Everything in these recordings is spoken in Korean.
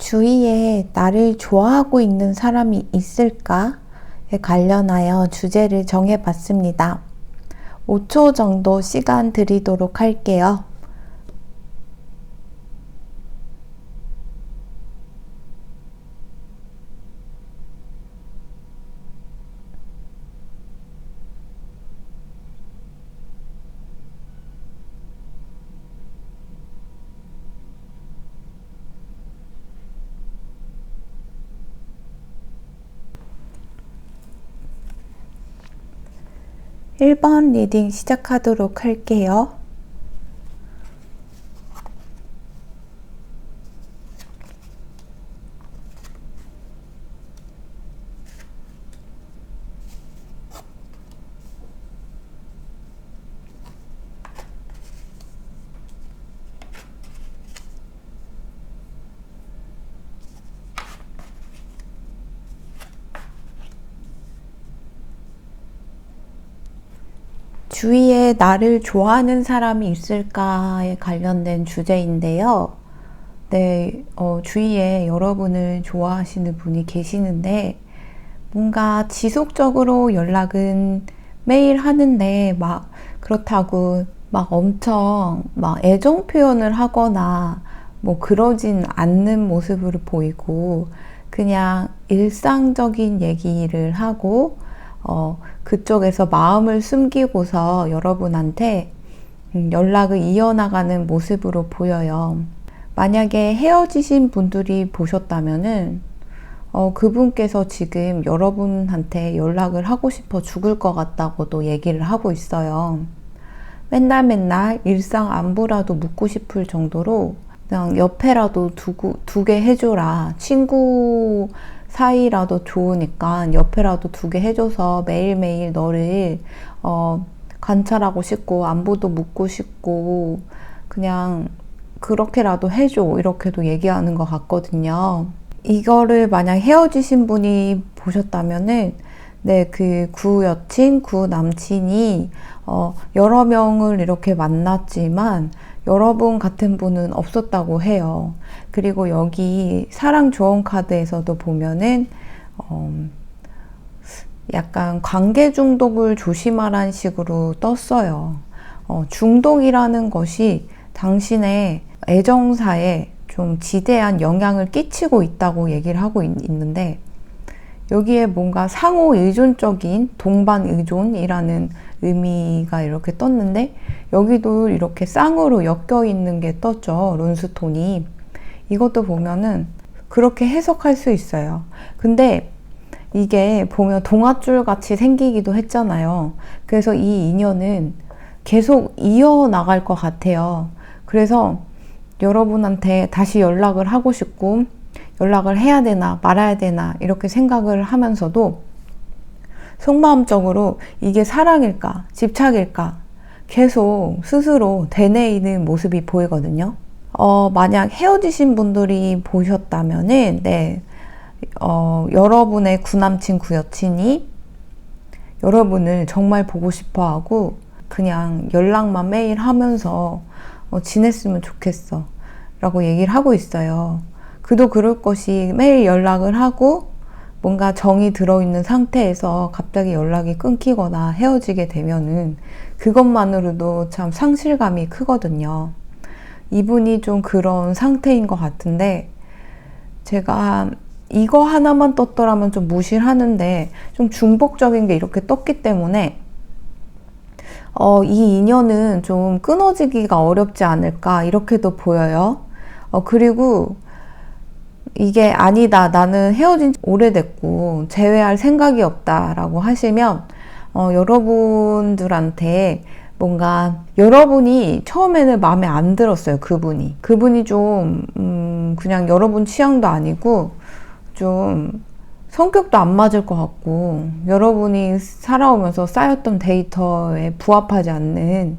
주위에 나를 좋아하고 있는 사람이 있을까?에 관련하여 주제를 정해봤습니다. 5초 정도 시간 드리도록 할게요. 일 번 리딩 시작하도록 할게요. 주위에 나를 좋아하는 사람이 있을까에 관련된 주제인데요. 네, 주위에 여러분을 좋아하시는 분이 계시는데 뭔가 지속적으로 연락은 매일 하는데 막 그렇다고 막 엄청 막 애정 표현을 하거나 뭐 그러진 않는 모습을 보이고 그냥 일상적인 얘기를 하고 그쪽에서 마음을 숨기고서 여러분한테 연락을 이어나가는 모습으로 보여요. 만약에 헤어지신 분들이 보셨다면은 그분께서 지금 여러분한테 연락을 하고 싶어 죽을 것 같다고도 얘기를 하고 있어요. 맨날 일상 안부라도 묻고 싶을 정도로 그냥 옆에라도 두게 해줘라. 친구 사이라도 좋으니까 옆에라도 두게 해줘서 매일매일 너를 관찰하고 싶고 안부도 묻고 싶고 그냥 그렇게라도 해줘. 이렇게도 얘기하는 것 같거든요. 이거를 만약 헤어지신 분이 보셨다면은 네, 그 구여친, 구남친이 여러 명을 이렇게 만났지만 여러분 같은 분은 없었다고 해요. 그리고 여기 사랑 조언 카드에서도 보면은 약간 관계 중독을 조심하라는 식으로 떴어요. 중독이라는 것이 당신의 애정사에 좀 지대한 영향을 끼치고 있다고 얘기를 하고 있는데 여기에 뭔가 상호 의존적인 동반 의존이라는 의미가 이렇게 떴는데 여기도 이렇게 쌍으로 엮여 있는 게 떴죠. 룬스톤이. 이것도 보면은 그렇게 해석할 수 있어요. 근데 이게 보면 동아줄 같이 생기기도 했잖아요. 그래서 이 인연은 계속 이어나갈 것 같아요. 그래서 여러분한테 다시 연락을 하고 싶고 연락을 해야 되나 말아야 되나 이렇게 생각을 하면서도 속마음적으로 이게 사랑일까 집착일까 계속 스스로 되뇌이는 모습이 보이거든요. 만약 헤어지신 분들이 보셨다면은 네, 여러분의 구남친 구여친이 여러분을 정말 보고 싶어 하고 그냥 연락만 매일 하면서 지냈으면 좋겠어 라고 얘기를 하고 있어요. 그도 그럴 것이 매일 연락을 하고 뭔가 정이 들어있는 상태에서 갑자기 연락이 끊기거나 헤어지게 되면은 그것만으로도 참 상실감이 크거든요. 이분이 좀 그런 상태인 것 같은데 제가 이거 하나만 떴더라면 좀 무시를 하는데 좀 중복적인 게 이렇게 떴기 때문에 이 인연은 좀 끊어지기가 어렵지 않을까 이렇게도 보여요. 그리고 이게 아니다. 나는 헤어진 지 오래됐고 재회할 생각이 없다 라고 하시면 여러분들한테 뭔가 여러분이 처음에는 마음에 안 들었어요. 그분이 좀 그냥 여러분 취향도 아니고 좀 성격도 안 맞을 것 같고 여러분이 살아오면서 쌓였던 데이터에 부합하지 않는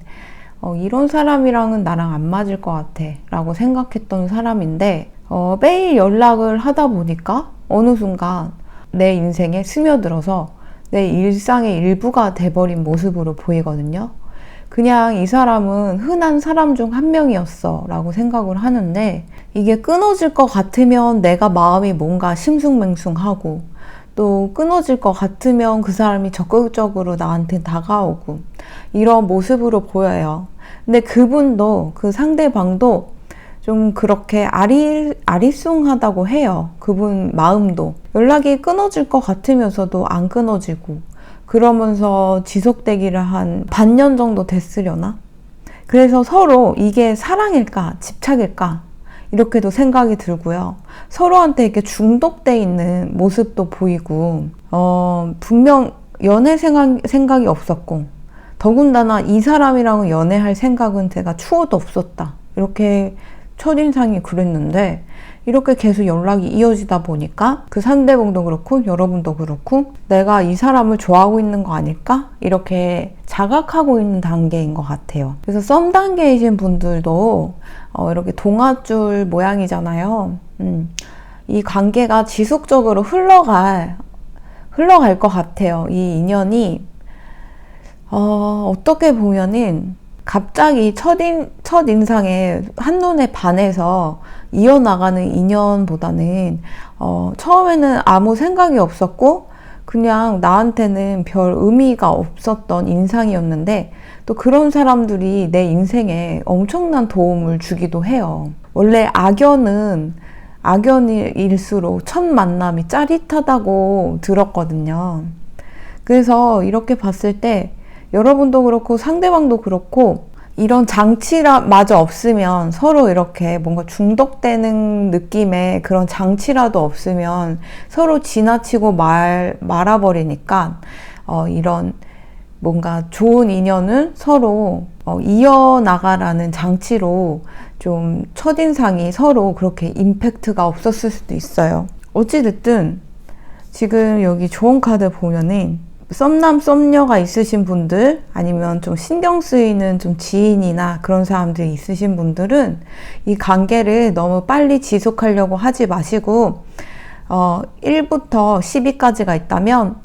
이런 사람이랑은 나랑 안 맞을 것 같아 라고 생각했던 사람인데 매일 연락을 하다 보니까 어느 순간 내 인생에 스며들어서 내 일상의 일부가 돼버린 모습으로 보이거든요. 그냥 이 사람은 흔한 사람 중 한 명이었어 라고 생각을 하는데, 이게 끊어질 것 같으면 내가 마음이 뭔가 심숭맹숭하고, 또 끊어질 것 같으면 그 사람이 적극적으로 나한테 다가오고, 이런 모습으로 보여요. 근데 그분도, 그 상대방도 좀 그렇게 아리송하다고 해요. 그분 마음도. 연락이 끊어질 것 같으면서도 안 끊어지고, 그러면서 지속되기를 한 반년 정도 됐으려나? 그래서 서로 이게 사랑일까, 집착일까, 이렇게도 생각이 들고요. 서로한테 이렇게 중독돼 있는 모습도 보이고, 분명 연애 생각이 없었고, 더군다나 이 사람이랑은 연애할 생각은 제가 추호도 없었다. 이렇게 첫인상이 그랬는데, 이렇게 계속 연락이 이어지다 보니까 그 상대방도 그렇고 여러분도 그렇고 내가 이 사람을 좋아하고 있는 거 아닐까? 이렇게 자각하고 있는 단계인 것 같아요. 그래서 썸 단계이신 분들도 이렇게 동아줄 모양이잖아요. 이 관계가 지속적으로 흘러갈 것 같아요. 이 인연이 어떻게 보면은 갑자기 첫인상에 한눈에 반해서 이어나가는 인연보다는 처음에는 아무 생각이 없었고 그냥 나한테는 별 의미가 없었던 인상이었는데, 또 그런 사람들이 내 인생에 엄청난 도움을 주기도 해요. 원래 악연일수록 첫 만남이 짜릿하다고 들었거든요. 그래서 이렇게 봤을 때 여러분도 그렇고 상대방도 그렇고 이런 장치마저 없으면, 서로 이렇게 뭔가 중독되는 느낌의 그런 장치라도 없으면 서로 지나치고 말아버리니까 이런 뭔가 좋은 인연을 서로 이어나가라는 장치로 좀 첫인상이 서로 그렇게 임팩트가 없었을 수도 있어요. 어찌됐든 지금 여기 좋은 카드 보면은 썸남 썸녀가 있으신 분들, 아니면 좀 신경 쓰이는 좀 지인이나 그런 사람들이 있으신 분들은 이 관계를 너무 빨리 지속하려고 하지 마시고 1부터 12까지가 있다면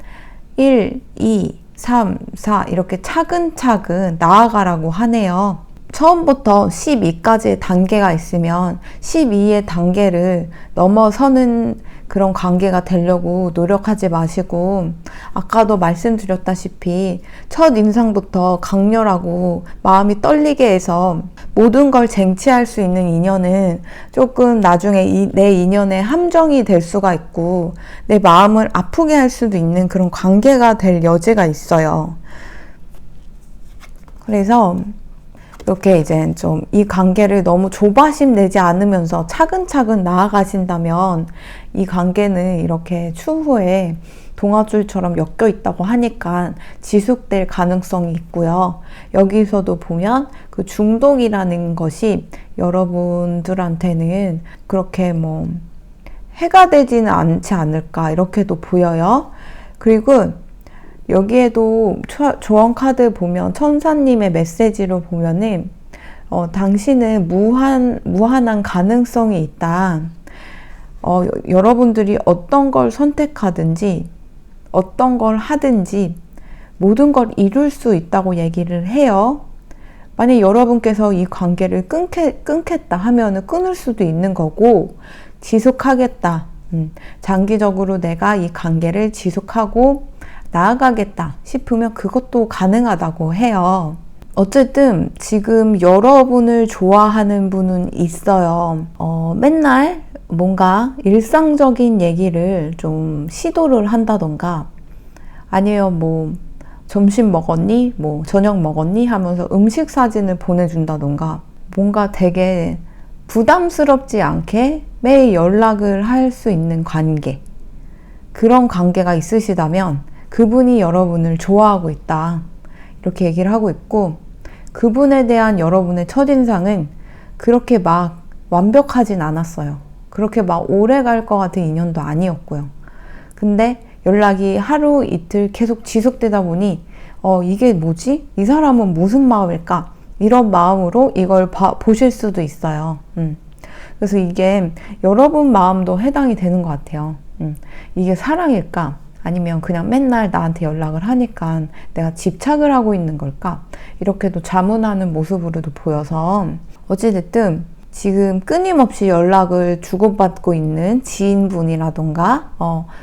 1, 2, 3, 4 이렇게 차근차근 나아가라고 하네요. 처음부터 12까지의 단계가 있으면 12의 단계를 넘어서는 그런 관계가 되려고 노력하지 마시고, 아까도 말씀드렸다시피 첫 인상부터 강렬하고 마음이 떨리게 해서 모든 걸 쟁취할 수 있는 인연은 조금 나중에 내 인연의 함정이 될 수가 있고 내 마음을 아프게 할 수도 있는 그런 관계가 될 여지가 있어요. 그래서 이렇게 이제 좀 이 관계를 너무 조바심 내지 않으면서 차근차근 나아가신다면 이 관계는 이렇게 추후에 동아줄처럼 엮여 있다고 하니까 지속될 가능성이 있고요. 여기서도 보면 그 중독이라는 것이 여러분들한테는 그렇게 뭐 해가 되지는 않지 않을까 이렇게도 보여요. 그리고 여기에도 조언 카드 보면 천사님의 메시지로 보면은 당신은 무한한 가능성이 있다. 여러분들이 어떤 걸 선택하든지 어떤 걸 하든지 모든 걸 이룰 수 있다고 얘기를 해요. 만약 여러분께서 이 관계를 끊겠다 하면은 끊을 수도 있는 거고, 지속하겠다. 장기적으로 내가 이 관계를 지속하고 나아가겠다 싶으면 그것도 가능하다고 해요. 어쨌든 지금 여러분을 좋아하는 분은 있어요. 맨날 뭔가 일상적인 얘기를 좀 시도를 한다던가, 아니면 뭐 점심 먹었니? 뭐 저녁 먹었니? 하면서 음식 사진을 보내준다던가, 뭔가 되게 부담스럽지 않게 매일 연락을 할 수 있는 관계, 그런 관계가 있으시다면 그분이 여러분을 좋아하고 있다 이렇게 얘기를 하고 있고, 그분에 대한 여러분의 첫인상은 그렇게 막 완벽하진 않았어요. 그렇게 막 오래 갈 것 같은 인연도 아니었고요. 근데 연락이 하루 이틀 계속 지속되다 보니 이게 뭐지? 이 사람은 무슨 마음일까? 이런 마음으로 이걸 보실 수도 있어요. 그래서 이게 여러분 마음도 해당이 되는 것 같아요. 이게 사랑일까? 아니면 그냥 맨날 나한테 연락을 하니까 내가 집착을 하고 있는 걸까? 이렇게도 자문하는 모습으로도 보여서 어찌됐든 지금 끊임없이 연락을 주고받고 있는 지인분이라던가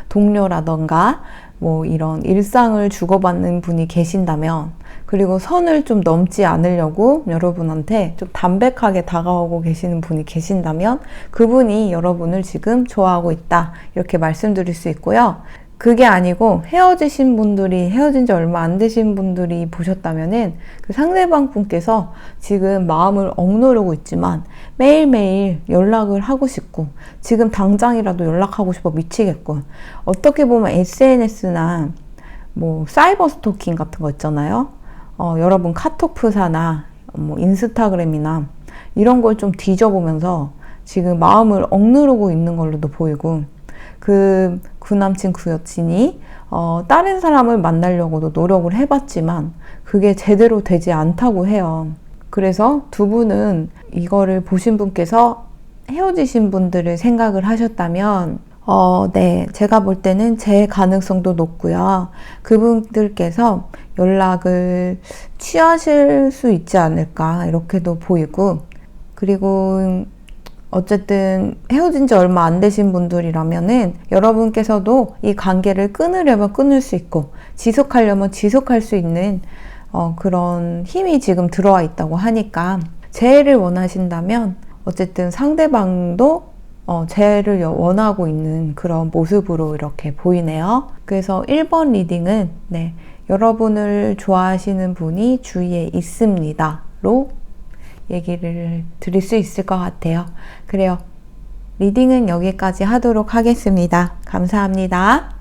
동료라던가 뭐 이런 일상을 주고받는 분이 계신다면, 그리고 선을 좀 넘지 않으려고 여러분한테 좀 담백하게 다가오고 계시는 분이 계신다면 그분이 여러분을 지금 좋아하고 있다, 이렇게 말씀드릴 수 있고요. 그게 아니고 헤어지신 분들이, 헤어진 지 얼마 안 되신 분들이 보셨다면은 그 상대방 분께서 지금 마음을 억누르고 있지만 매일매일 연락을 하고 싶고 지금 당장이라도 연락하고 싶어 미치겠고, 어떻게 보면 SNS나 뭐 사이버 스토킹 같은 거 있잖아요. 여러분 카톡 프사나 뭐 인스타그램이나 이런 걸 좀 뒤져보면서 지금 마음을 억누르고 있는 걸로도 보이고, 그 남친 그 여친이 다른 사람을 만나려고도 노력을 해봤지만 그게 제대로 되지 않다고 해요. 그래서 두 분은 이거를 보신 분께서 헤어지신 분들을 생각을 하셨다면 네, 제가 볼 때는 제 가능성도 높고요. 그분들께서 연락을 취하실 수 있지 않을까 이렇게도 보이고, 그리고 어쨌든 헤어진 지 얼마 안 되신 분들이라면은 여러분께서도 이 관계를 끊으려면 끊을 수 있고 지속하려면 지속할 수 있는 그런 힘이 지금 들어와 있다고 하니까, 재회를 원하신다면 어쨌든 상대방도 재회를 원하고 있는 그런 모습으로 이렇게 보이네요. 그래서 1번 리딩은 네, 여러분을 좋아하시는 분이 주위에 있습니다로 얘기를 드릴 수 있을 것 같아요. 그래요. 리딩은 여기까지 하도록 하겠습니다. 감사합니다.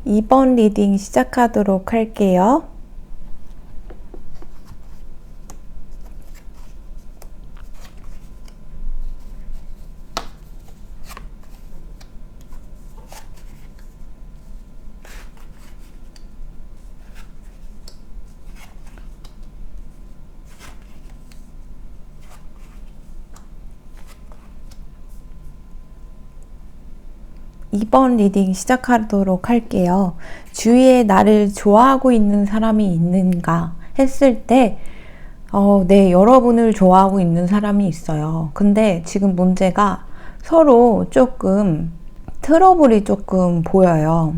(2번) 리딩 시작하도록 할게요. (2번) 리딩 시작하도록 할게요. 주위에 나를 좋아하고 있는 사람이 있는가 했을 때 네, 여러분을 좋아하고 있는 사람이 있어요. 근데 지금 문제가 서로 조금 트러블이 조금 보여요.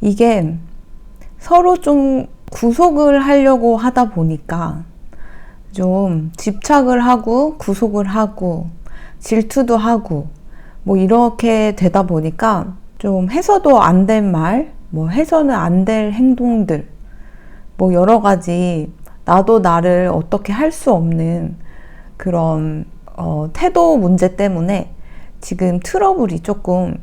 이게 서로 좀 구속을 하려고 하다 보니까 좀 집착을 하고 구속을 하고 질투도 하고 뭐 이렇게 되다 보니까 좀 해서도 안 된 말, 뭐 해서는 안 될 행동들, 뭐 여러 가지 나도 나를 어떻게 할 수 없는 그런 태도 문제 때문에 지금 트러블이 조금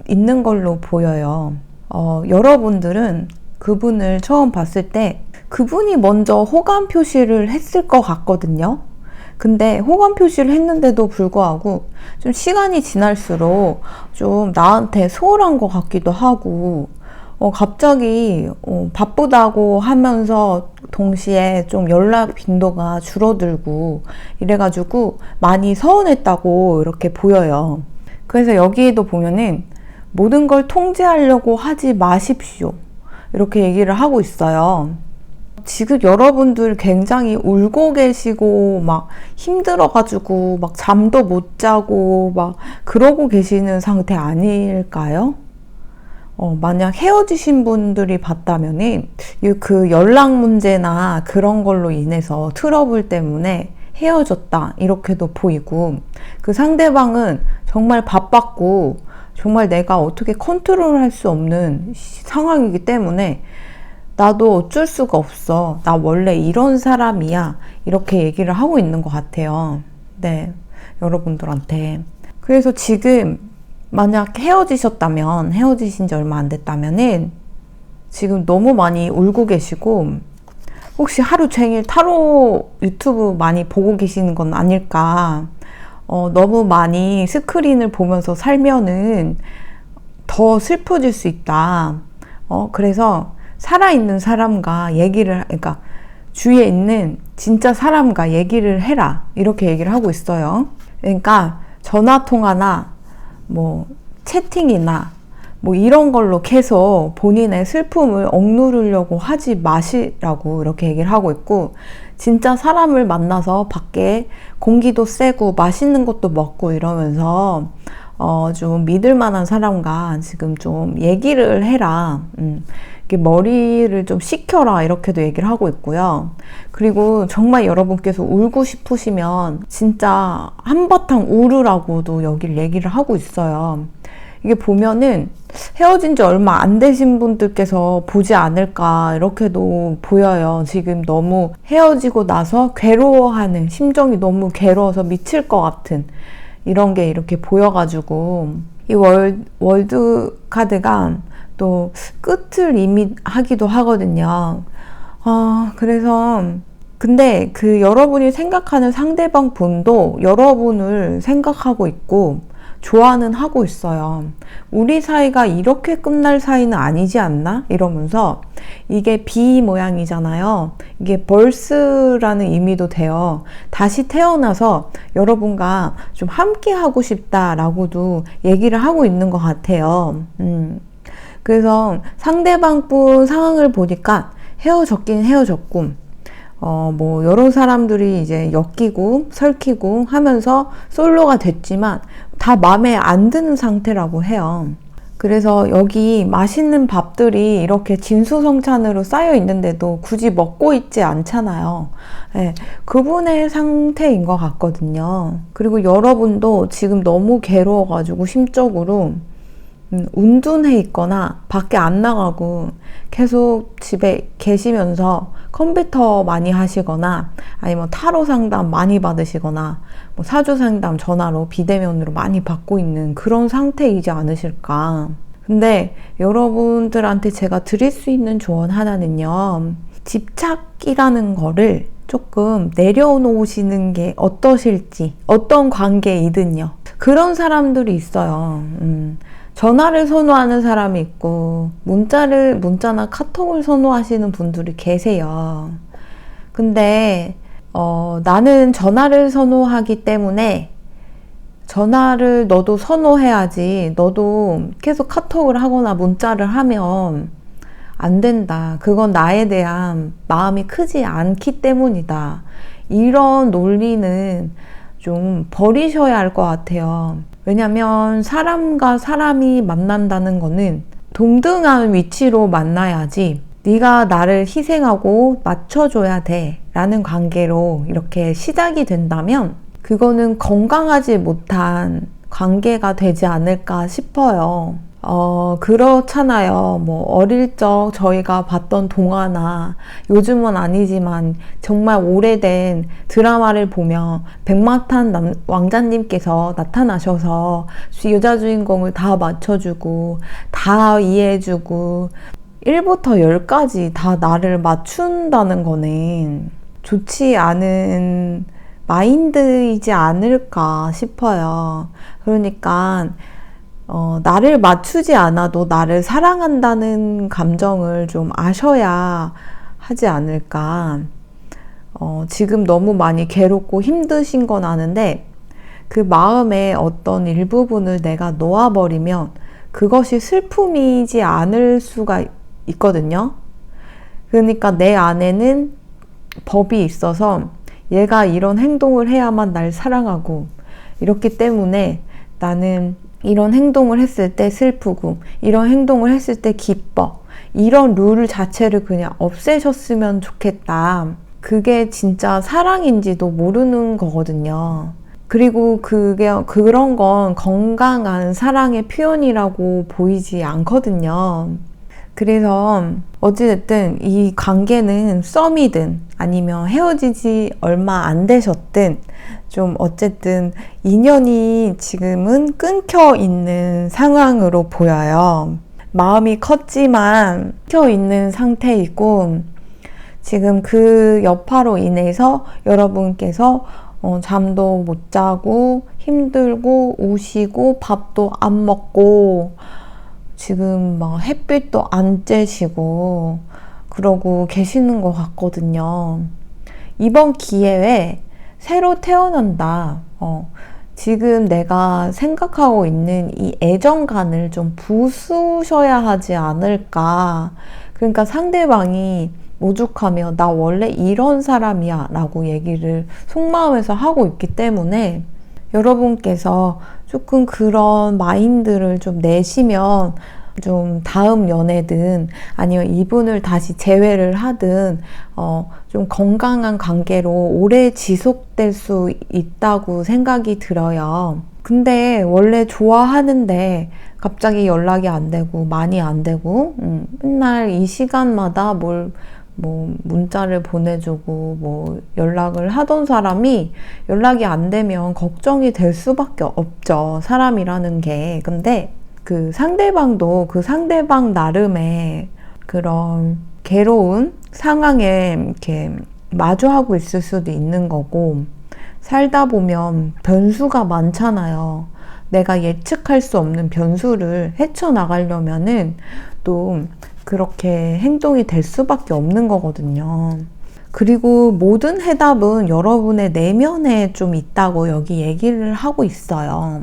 있는 걸로 보여요. 여러분들은 그분을 처음 봤을 때 그분이 먼저 호감 표시를 했을 것 같거든요. 근데 호감 표시를 했는데도 불구하고 좀 시간이 지날수록 좀 나한테 소홀한 것 같기도 하고 갑자기 바쁘다고 하면서 동시에 좀 연락 빈도가 줄어들고 이래가지고 많이 서운했다고 이렇게 보여요. 그래서 여기에도 보면은 모든 걸 통제하려고 하지 마십시오, 이렇게 얘기를 하고 있어요. 지금 여러분들 굉장히 울고 계시고 막 힘들어가지고 막 잠도 못 자고 막 그러고 계시는 상태 아닐까요? 만약 헤어지신 분들이 봤다면은 그 연락 문제나 그런 걸로 인해서 트러블 때문에 헤어졌다 이렇게도 보이고, 그 상대방은 정말 바빴고 정말 내가 어떻게 컨트롤할 수 없는 상황이기 때문에 나도 어쩔 수가 없어, 나 원래 이런 사람이야, 이렇게 얘기를 하고 있는 것 같아요. 네, 여러분들한테. 그래서 지금 만약 헤어지셨다면, 헤어지신 지 얼마 안 됐다면은 지금 너무 많이 울고 계시고, 혹시 하루 종일 타로 유튜브 많이 보고 계시는 건 아닐까. 너무 많이 스크린을 보면서 살면은 더 슬퍼질 수 있다. 그래서 살아있는 사람과 그러니까 주위에 있는 진짜 사람과 얘기를 해라. 이렇게 얘기를 하고 있어요. 그러니까 전화통화나 뭐 채팅이나 뭐 이런 걸로 계속 본인의 슬픔을 억누르려고 하지 마시라고 이렇게 얘기를 하고 있고, 진짜 사람을 만나서 밖에 공기도 쐬고 맛있는 것도 먹고 이러면서 좀 믿을 만한 사람과 지금 좀 얘기를 해라. 머리를 좀 식혀라. 이렇게도 얘기를 하고 있고요. 그리고 정말 여러분께서 울고 싶으시면 진짜 한바탕 울으라고도 여기를 얘기를 하고 있어요. 이게 보면은 헤어진 지 얼마 안 되신 분들께서 보지 않을까 이렇게도 보여요. 지금 너무 헤어지고 나서 괴로워하는, 심정이 너무 괴로워서 미칠 것 같은 이런 게 이렇게 보여가지고, 이 월드 카드가 또 끝을 의미하기도 하거든요. 그래서 근데 그 여러분이 생각하는 상대방 분도 여러분을 생각하고 있고 좋아는 하고 있어요. 우리 사이가 이렇게 끝날 사이는 아니지 않나? 이러면서, 이게 B 모양이잖아요. 이게 벌스라는 의미도 돼요. 다시 태어나서 여러분과 좀 함께 하고 싶다라고도 얘기를 하고 있는 것 같아요. 그래서 상대방 분 상황을 보니까 헤어졌긴 헤어졌고, 뭐 여러 사람들이 이제 엮이고 설키고 하면서 솔로가 됐지만 다 마음에 안 드는 상태라고 해요. 그래서 여기 맛있는 밥들이 이렇게 진수성찬으로 쌓여 있는데도 굳이 먹고 있지 않잖아요. 네, 그분의 상태인 것 같거든요. 그리고 여러분도 지금 너무 괴로워가지고 심적으로 운둔해 있거나 밖에 안 나가고 계속 집에 계시면서 컴퓨터 많이 하시거나, 아니면 타로 상담 많이 받으시거나, 뭐 사주 상담 전화로 비대면으로 많이 받고 있는 그런 상태이지 않으실까. 근데 여러분들한테 제가 드릴 수 있는 조언 하나는요, 집착이라는 거를 조금 내려놓으시는 게 어떠실지. 어떤 관계이든요. 그런 사람들이 있어요. 전화를 선호하는 사람이 있고 문자나 카톡을 선호하시는 분들이 계세요. 근데 나는 전화를 선호하기 때문에 전화를 너도 선호해야지, 너도 계속 카톡을 하거나 문자를 하면 안 된다. 그건 나에 대한 마음이 크지 않기 때문이다. 이런 논리는 좀 버리셔야 할 것 같아요. 왜냐면 사람과 사람이 만난다는 거는 동등한 위치로 만나야지, 네가 나를 희생하고 맞춰줘야 돼 라는 관계로 이렇게 시작이 된다면 그거는 건강하지 못한 관계가 되지 않을까 싶어요. 그렇잖아요. 뭐 어릴 적 저희가 봤던 동화나, 요즘은 아니지만 정말 오래된 드라마를 보면 백마탄 왕자님께서 나타나셔서 여자 주인공을 다 맞춰주고 다 이해해주고 1부터 10까지 다 나를 맞춘다는 거는 좋지 않은 마인드이지 않을까 싶어요. 그러니까 나를 맞추지 않아도 나를 사랑한다는 감정을 좀 아셔야 하지 않을까. 지금 너무 많이 괴롭고 힘드신 건 아는데, 그 마음의 어떤 일부분을 내가 놓아버리면 그것이 슬픔이지 않을 수가 있거든요. 그러니까 내 안에는 법이 있어서 얘가 이런 행동을 해야만 날 사랑하고, 이렇기 때문에 나는 이런 행동을 했을 때 슬프고 이런 행동을 했을 때 기뻐, 이런 룰 자체를 그냥 없애셨으면 좋겠다. 그게 진짜 사랑인지도 모르는 거거든요. 그리고 그런 건 건강한 사랑의 표현이라고 보이지 않거든요. 그래서 어찌됐든 이 관계는 썸이든 아니면 헤어지지 얼마 안 되셨든 좀 어쨌든 인연이 지금은 끊겨 있는 상황으로 보여요. 마음이 컸지만 끊겨 있는 상태이고, 지금 그 여파로 인해서 여러분께서 잠도 못 자고 힘들고 우시고 밥도 안 먹고 지금 막 햇빛도 안 쬐시고 그러고 계시는 것 같거든요. 이번 기회에 새로 태어난다. 지금 내가 생각하고 있는 이 애정관을 좀 부수셔야 하지 않을까. 그러니까 상대방이 오죽하면 나 원래 이런 사람이야 라고 얘기를 속마음에서 하고 있기 때문에 여러분께서 조금 그런 마인드를 좀 내시면 좀 다음 연애든 아니면 이분을 다시 재회를 하든 좀 건강한 관계로 오래 지속될 수 있다고 생각이 들어요. 근데 원래 좋아하는데 갑자기 연락이 안 되고 많이 안 되고 맨날 이 시간마다 뭐 문자를 보내주고 뭐 연락을 하던 사람이 연락이 안 되면 걱정이 될 수밖에 없죠. 사람이라는 게. 근데 그 상대방도 그 상대방 나름의 그런 괴로운 상황에 이렇게 마주하고 있을 수도 있는 거고, 살다 보면 변수가 많잖아요. 내가 예측할 수 없는 변수를 헤쳐나가려면은 또 그렇게 행동이 될 수밖에 없는 거거든요. 그리고 모든 해답은 여러분의 내면에 좀 있다고 여기 얘기를 하고 있어요.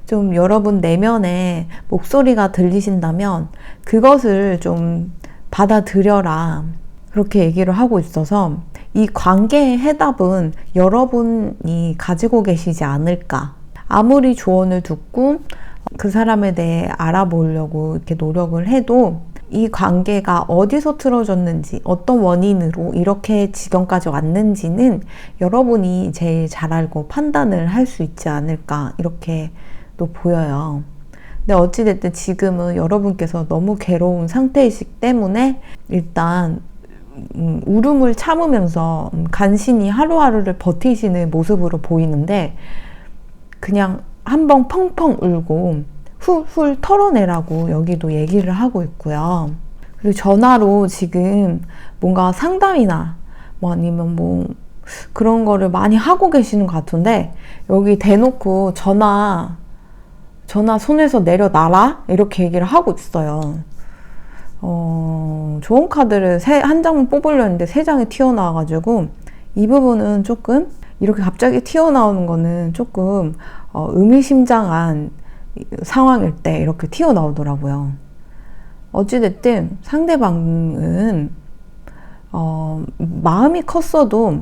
좀 여러분 내면에 목소리가 들리신다면 그것을 좀 받아들여라. 그렇게 얘기를 하고 있어서 이 관계의 해답은 여러분이 가지고 계시지 않을까. 아무리 조언을 듣고 그 사람에 대해 알아보려고 이렇게 노력을 해도 이 관계가 어디서 틀어졌는지, 어떤 원인으로 이렇게 지경까지 왔는지는 여러분이 제일 잘 알고 판단을 할 수 있지 않을까, 이렇게 또 보여요. 근데 어찌됐든 지금은 여러분께서 너무 괴로운 상태이시기 때문에 일단 울음을 참으면서 간신히 하루하루를 버티시는 모습으로 보이는데, 그냥 한번 펑펑 울고 훌훌 털어내라고 여기도 얘기를 하고 있고요. 그리고 전화로 지금 뭔가 상담이나 뭐 아니면 뭐 그런 거를 많이 하고 계시는 것 같은데, 여기 대놓고 전화 손에서 내려놔라 이렇게 얘기를 하고 있어요. 좋은 카드를 한 장만 뽑으려 했는데 3장이 튀어나와가지고 이 부분은 조금 이렇게 갑자기 튀어나오는 거는 조금 의미심장한 상황일 때 이렇게 튀어나오더라고요. 어찌됐든 상대방은 마음이 컸어도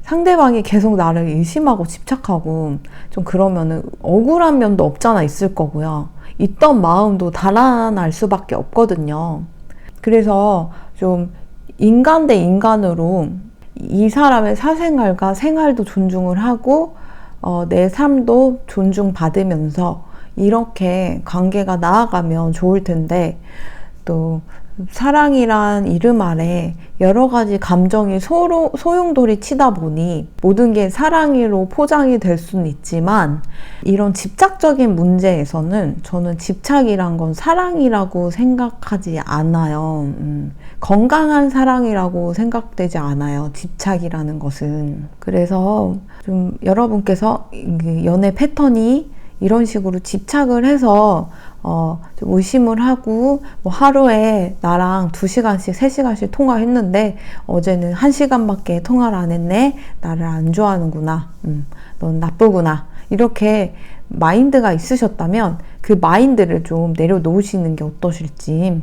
상대방이 계속 나를 의심하고 집착하고 좀 그러면은 억울한 면도 없잖아 있을 거고요. 있던 마음도 달아날 수밖에 없거든요. 그래서 좀 인간 대 인간으로 이 사람의 사생활과 생활도 존중을 하고 내 삶도 존중받으면서 이렇게 관계가 나아가면 좋을 텐데, 또 사랑이란 이름 아래 여러 가지 감정이 소용돌이 치다 보니 모든 게 사랑으로 포장이 될 수는 있지만, 이런 집착적인 문제에서는 저는 집착이란 건 사랑이라고 생각하지 않아요. 건강한 사랑이라고 생각되지 않아요, 집착이라는 것은. 그래서 좀 여러분께서 연애 패턴이 이런 식으로 집착을 해서 좀 의심을 하고, 뭐 하루에 나랑 2시간씩 3시간씩 통화했는데 어제는 1시간밖에 통화를 안 했네, 나를 안 좋아하는구나, 넌 나쁘구나, 이렇게 마인드가 있으셨다면 그 마인드를 좀 내려놓으시는 게 어떠실지.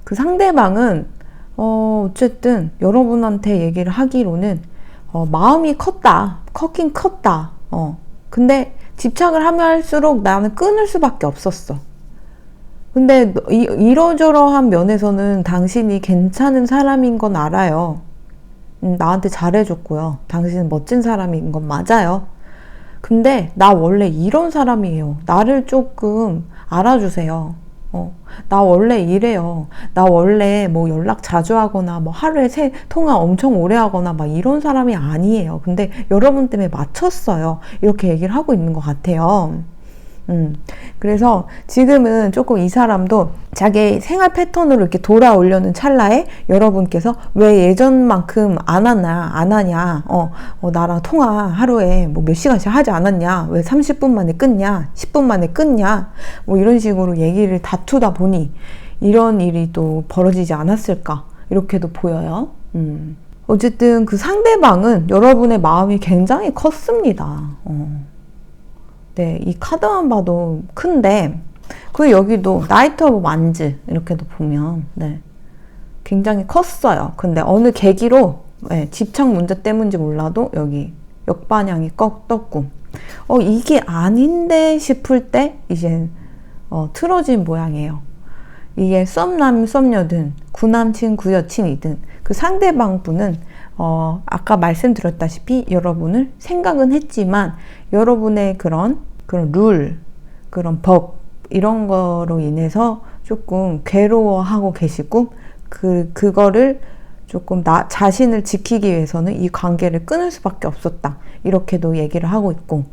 그 상대방은 어쨌든 여러분한테 얘기를 하기로는 마음이 컸긴 컸다. 근데 집착을 하면 할수록 나는 끊을 수밖에 없었어. 근데 이러저러한 면에서는 당신이 괜찮은 사람인 건 알아요. 나한테 잘해줬고요. 당신은 멋진 사람인 건 맞아요. 근데 나 원래 이런 사람이에요. 나를 조금 알아주세요. 나 원래 이래요. 나 원래 뭐 연락 자주 하거나 뭐 하루에 통화 엄청 오래 하거나 막 이런 사람이 아니에요. 근데 여러분 때문에 맞췄어요. 이렇게 얘기를 하고 있는 것 같아요. 그래서 지금은 조금 이 사람도 자기 생활 패턴으로 이렇게 돌아오려는 찰나에 여러분께서 왜 예전만큼 안 하냐, 나랑 통화 하루에 뭐 몇 시간씩 하지 않았냐, 왜 30분 만에 끊냐, 10분 만에 끊냐, 뭐 이런 식으로 얘기를 다투다 보니 이런 일이 또 벌어지지 않았을까, 이렇게도 보여요. 어쨌든 그 상대방은 여러분의 마음이 굉장히 컸습니다. 네, 이 카드만 봐도 큰데, 그 여기도 나이트 오브 완즈 이렇게도 보면, 네, 굉장히 컸어요. 근데 어느 계기로, 네, 집착 문제 때문인지 몰라도 여기 역반향이 꺽 떴고, 이게 아닌데 싶을 때 이제 틀어진 모양이에요. 이게 썸남 썸녀든 구남친 구여친이든 그 상대방 분은 아까 말씀드렸다시피 여러분을 생각은 했지만 여러분의 그런 룰, 그런 법 이런 거로 인해서 조금 괴로워하고 계시고 그거를 조금 나 자신을 지키기 위해서는 이 관계를 끊을 수밖에 없었다, 이렇게도 얘기를 하고 있고,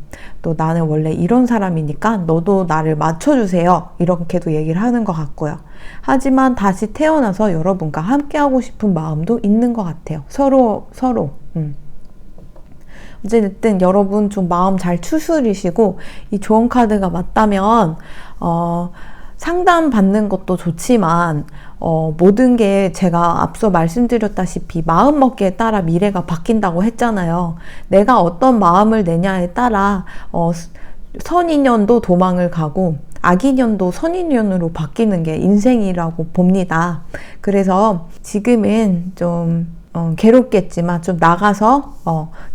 또 나는 원래 이런 사람이니까 너도 나를 맞춰주세요, 이렇게도 얘기를 하는 것 같고요. 하지만 다시 태어나서 여러분과 함께하고 싶은 마음도 있는 것 같아요. 서로. 어쨌든 여러분 좀 마음 잘 추스리시고, 이 조언 카드가 맞다면 상담 받는 것도 좋지만 모든 게 제가 앞서 말씀드렸다시피 마음먹기에 따라 미래가 바뀐다고 했잖아요. 내가 어떤 마음을 내냐에 따라 선인연도 도망을 가고 악인연도 선인연으로 바뀌는 게 인생이라고 봅니다. 그래서 지금은 좀 괴롭겠지만 좀 나가서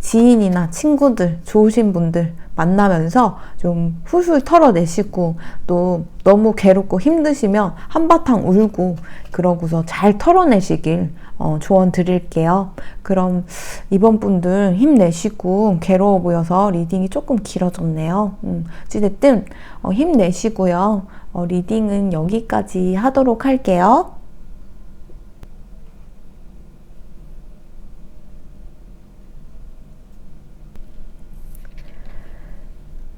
지인이나 친구들, 좋으신 분들 만나면서 좀 훌훌 털어내시고, 또 너무 괴롭고 힘드시면 한바탕 울고 그러고서 잘 털어내시길 조언 드릴게요. 그럼 이번 분들 힘내시고, 괴로워 보여서 리딩이 조금 길어졌네요. 어쨌든 힘내시고요. 리딩은 여기까지 하도록 할게요.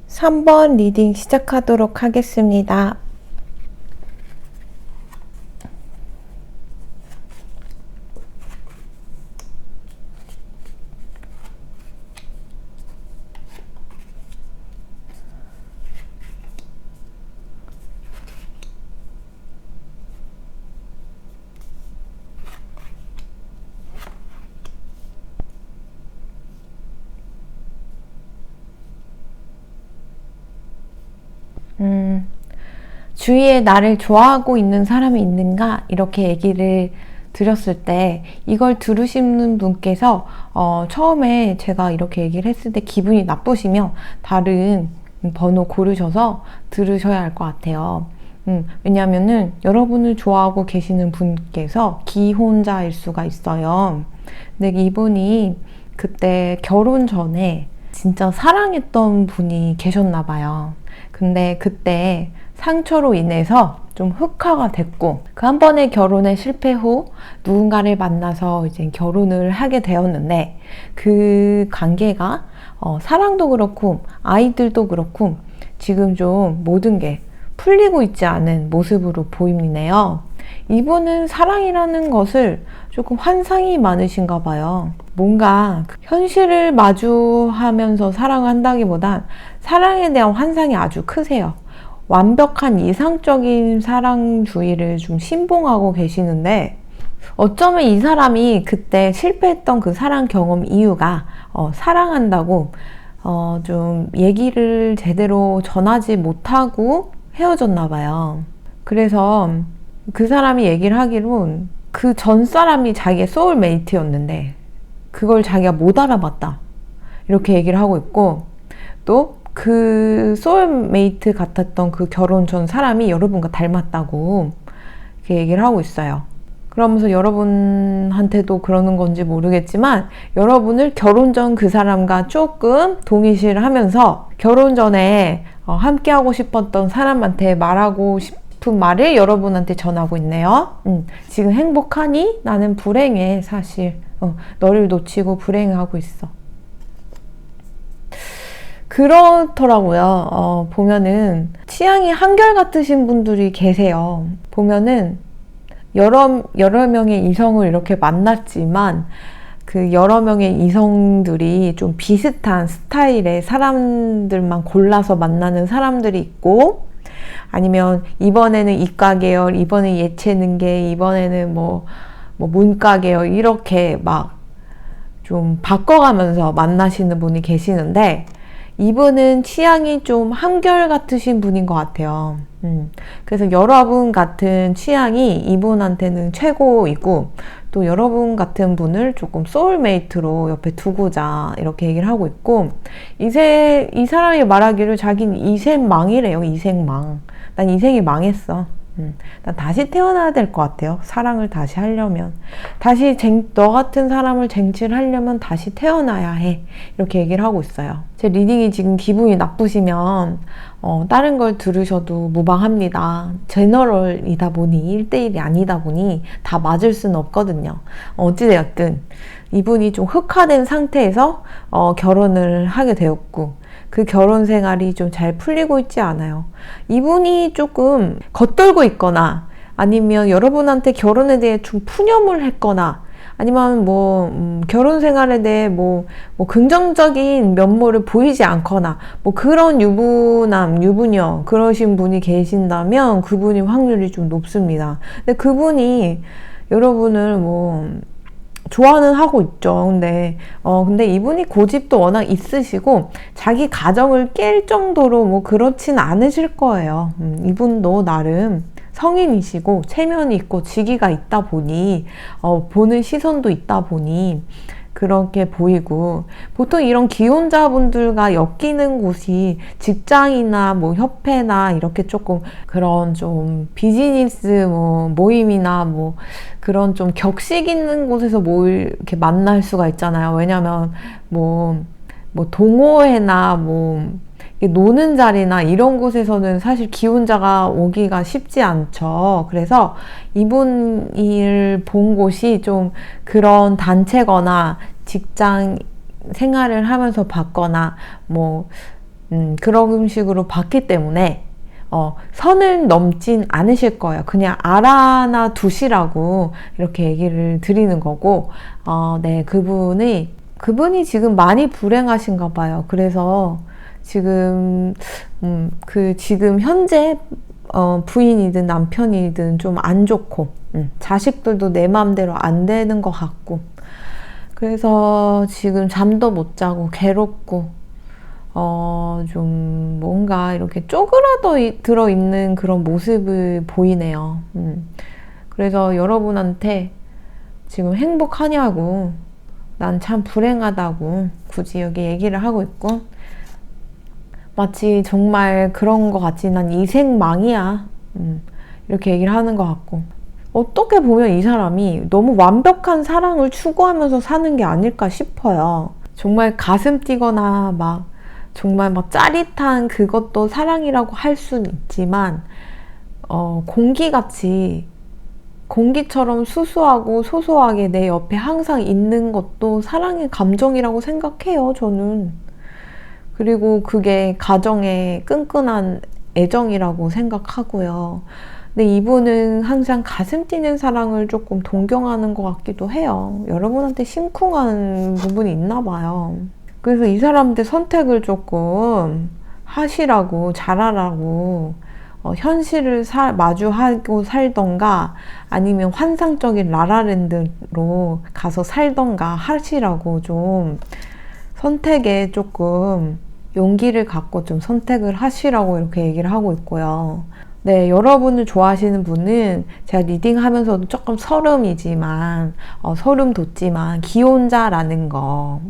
3번 리딩 시작하도록 하겠습니다. 주위에 나를 좋아하고 있는 사람이 있는가? 이렇게 얘기를 드렸을 때, 이걸 들으시는 분께서 처음에 제가 이렇게 얘기를 했을 때 기분이 나쁘시면 다른 번호 고르셔서 들으셔야 할 것 같아요. 왜냐하면은 여러분을 좋아하고 계시는 분께서 기혼자일 수가 있어요. 근데 이분이 그때 결혼 전에 진짜 사랑했던 분이 계셨나 봐요. 근데 그때 상처로 인해서 좀 흑화가 됐고, 그 한 번의 결혼의 실패 후 누군가를 만나서 이제 결혼을 하게 되었는데, 그 관계가 사랑도 그렇고 아이들도 그렇고 지금 좀 모든 게 풀리고 있지 않은 모습으로 보이네요. 이분은 사랑이라는 것을 조금 환상이 많으신가 봐요. 뭔가 현실을 마주하면서 사랑을 한다기보단 사랑에 대한 환상이 아주 크세요. 완벽한 이상적인 사랑주의를 좀 신봉하고 계시는데, 어쩌면 이 사람이 그때 실패했던 그 사랑 경험 이유가 사랑한다고 좀 얘기를 제대로 전하지 못하고 헤어졌나 봐요. 그래서 그 사람이 얘기를 하기론 그 전 사람이 자기의 소울메이트였는데 그걸 자기가 못 알아봤다, 이렇게 얘기를 하고 있고, 또 그 소울메이트 같았던 그 결혼 전 사람이 여러분과 닮았다고 이렇게 얘기를 하고 있어요. 그러면서 여러분한테도 그러는 건지 모르겠지만 여러분을 결혼 전 그 사람과 조금 동일시를 하면서 결혼 전에 함께하고 싶었던 사람한테 말하고 싶은 말을 여러분한테 전하고 있네요. 지금 행복하니? 나는 불행해, 사실. 너를 놓치고 불행하고 있어. 그렇더라고요. 보면은 취향이 한결같으신 분들이 계세요. 보면은 여러 명의 이성을 이렇게 만났지만 그 여러 명의 이성들이 좀 비슷한 스타일의 사람들만 골라서 만나는 사람들이 있고, 아니면 이번에는 이과 계열, 이번에 예체능계, 이번에는 뭐 문과 계열, 이렇게 막 좀 바꿔가면서 만나시는 분이 계시는데, 이분은 취향이 좀 한결같으신 분인 것 같아요. 그래서 여러분 같은 취향이 이분한테는 최고이고, 또 여러분 같은 분을 조금 소울메이트로 옆에 두고자 이렇게 얘기를 하고 있고, 이 사람이 말하기를 자기는 이생망이래요. 이생망. 난 이생이 망했어. 난 다시 태어나야 될 것 같아요. 사랑을 다시 하려면. 너 같은 사람을 쟁취하려면 다시 태어나야 해. 이렇게 얘기를 하고 있어요. 제 리딩이 지금 기분이 나쁘시면 다른 걸 들으셔도 무방합니다. 제너럴이다 보니 1대1이 아니다 보니 다 맞을 수는 없거든요. 어찌되었든 이분이 좀 흑화된 상태에서 결혼을 하게 되었고, 그 결혼 생활이 좀 잘 풀리고 있지 않아요. 이분이 조금 겉돌고 있거나, 아니면 여러분한테 결혼에 대해 좀 푸념을 했거나, 아니면 결혼 생활에 대해 긍정적인 면모를 보이지 않거나, 그런 유부녀, 그러신 분이 계신다면 그분이 확률이 좀 높습니다. 근데 그분이 여러분을 좋아는 하고 있죠. 근데 이분이 고집도 워낙 있으시고, 자기 가정을 깰 정도로 그렇진 않으실 거예요. 이분도 나름 성인이시고, 체면이 있고, 직위가 있다 보니, 보는 시선도 있다 보니, 그렇게 보이고, 보통 이런 기혼자분들과 엮이는 곳이 직장이나 협회나 이렇게 조금 그런 좀 비즈니스 모임이나 그런 좀 격식 있는 곳에서 이렇게 만날 수가 있잖아요. 왜냐면 동호회나 노는 자리나 이런 곳에서는 사실 기혼자가 오기가 쉽지 않죠. 그래서 이분을 본 곳이 좀 그런 단체거나 직장 생활을 하면서 봤거나 그런 식으로 봤기 때문에 선을 넘진 않으실 거예요. 그냥 알아나 두시라고 이렇게 얘기를 드리는 거고, 네, 그분이 지금 많이 불행하신가 봐요. 그래서 지금 지금 현재 부인이든 남편이든 좀 안 좋고, 자식들도 내 마음대로 안 되는 것 같고, 그래서 지금 잠도 못 자고 괴롭고, 좀 뭔가 이렇게 쪼그라져 들어있는 그런 모습을 보이네요. 그래서 여러분한테 지금 행복하냐고, 난 참 불행하다고 굳이 여기 얘기를 하고 있고, 마치 정말 그런 것 같지, 난 이생망이야, 이렇게 얘기를 하는 것 같고, 어떻게 보면 이 사람이 너무 완벽한 사랑을 추구하면서 사는 게 아닐까 싶어요. 정말 가슴 뛰거나 정말 짜릿한 그것도 사랑이라고 할 수는 있지만, 공기처럼 수수하고 소소하게 내 옆에 항상 있는 것도 사랑의 감정이라고 생각해요, 저는. 그리고 그게 가정의 끈끈한 애정이라고 생각하고요. 근데 이분은 항상 가슴 뛰는 사랑을 조금 동경하는 것 같기도 해요. 여러분한테 심쿵한 부분이 있나 봐요. 그래서 이 사람한테 선택을 조금 하시라고, 잘하라고, 현실을 마주하고 살던가, 아니면 환상적인 라라랜드로 가서 살던가 하시라고, 좀 선택에 조금 용기를 갖고 좀 선택을 하시라고 이렇게 얘기를 하고 있고요. 네, 여러분을 좋아하시는 분은 제가 리딩하면서도 조금 소름 돋지만 기혼자라는 거,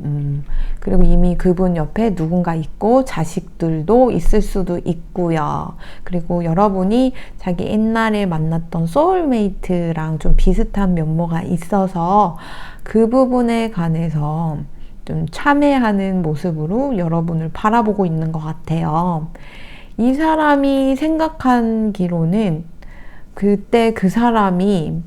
그리고 이미 그분 옆에 누군가 있고 자식들도 있을 수도 있고요. 그리고 여러분이 자기 옛날에 만났던 소울메이트랑 좀 비슷한 면모가 있어서 그 부분에 관해서 좀 참회하는 모습으로 여러분을 바라보고 있는 것 같아요. 이 사람이 생각하기로는 그때 그 사람이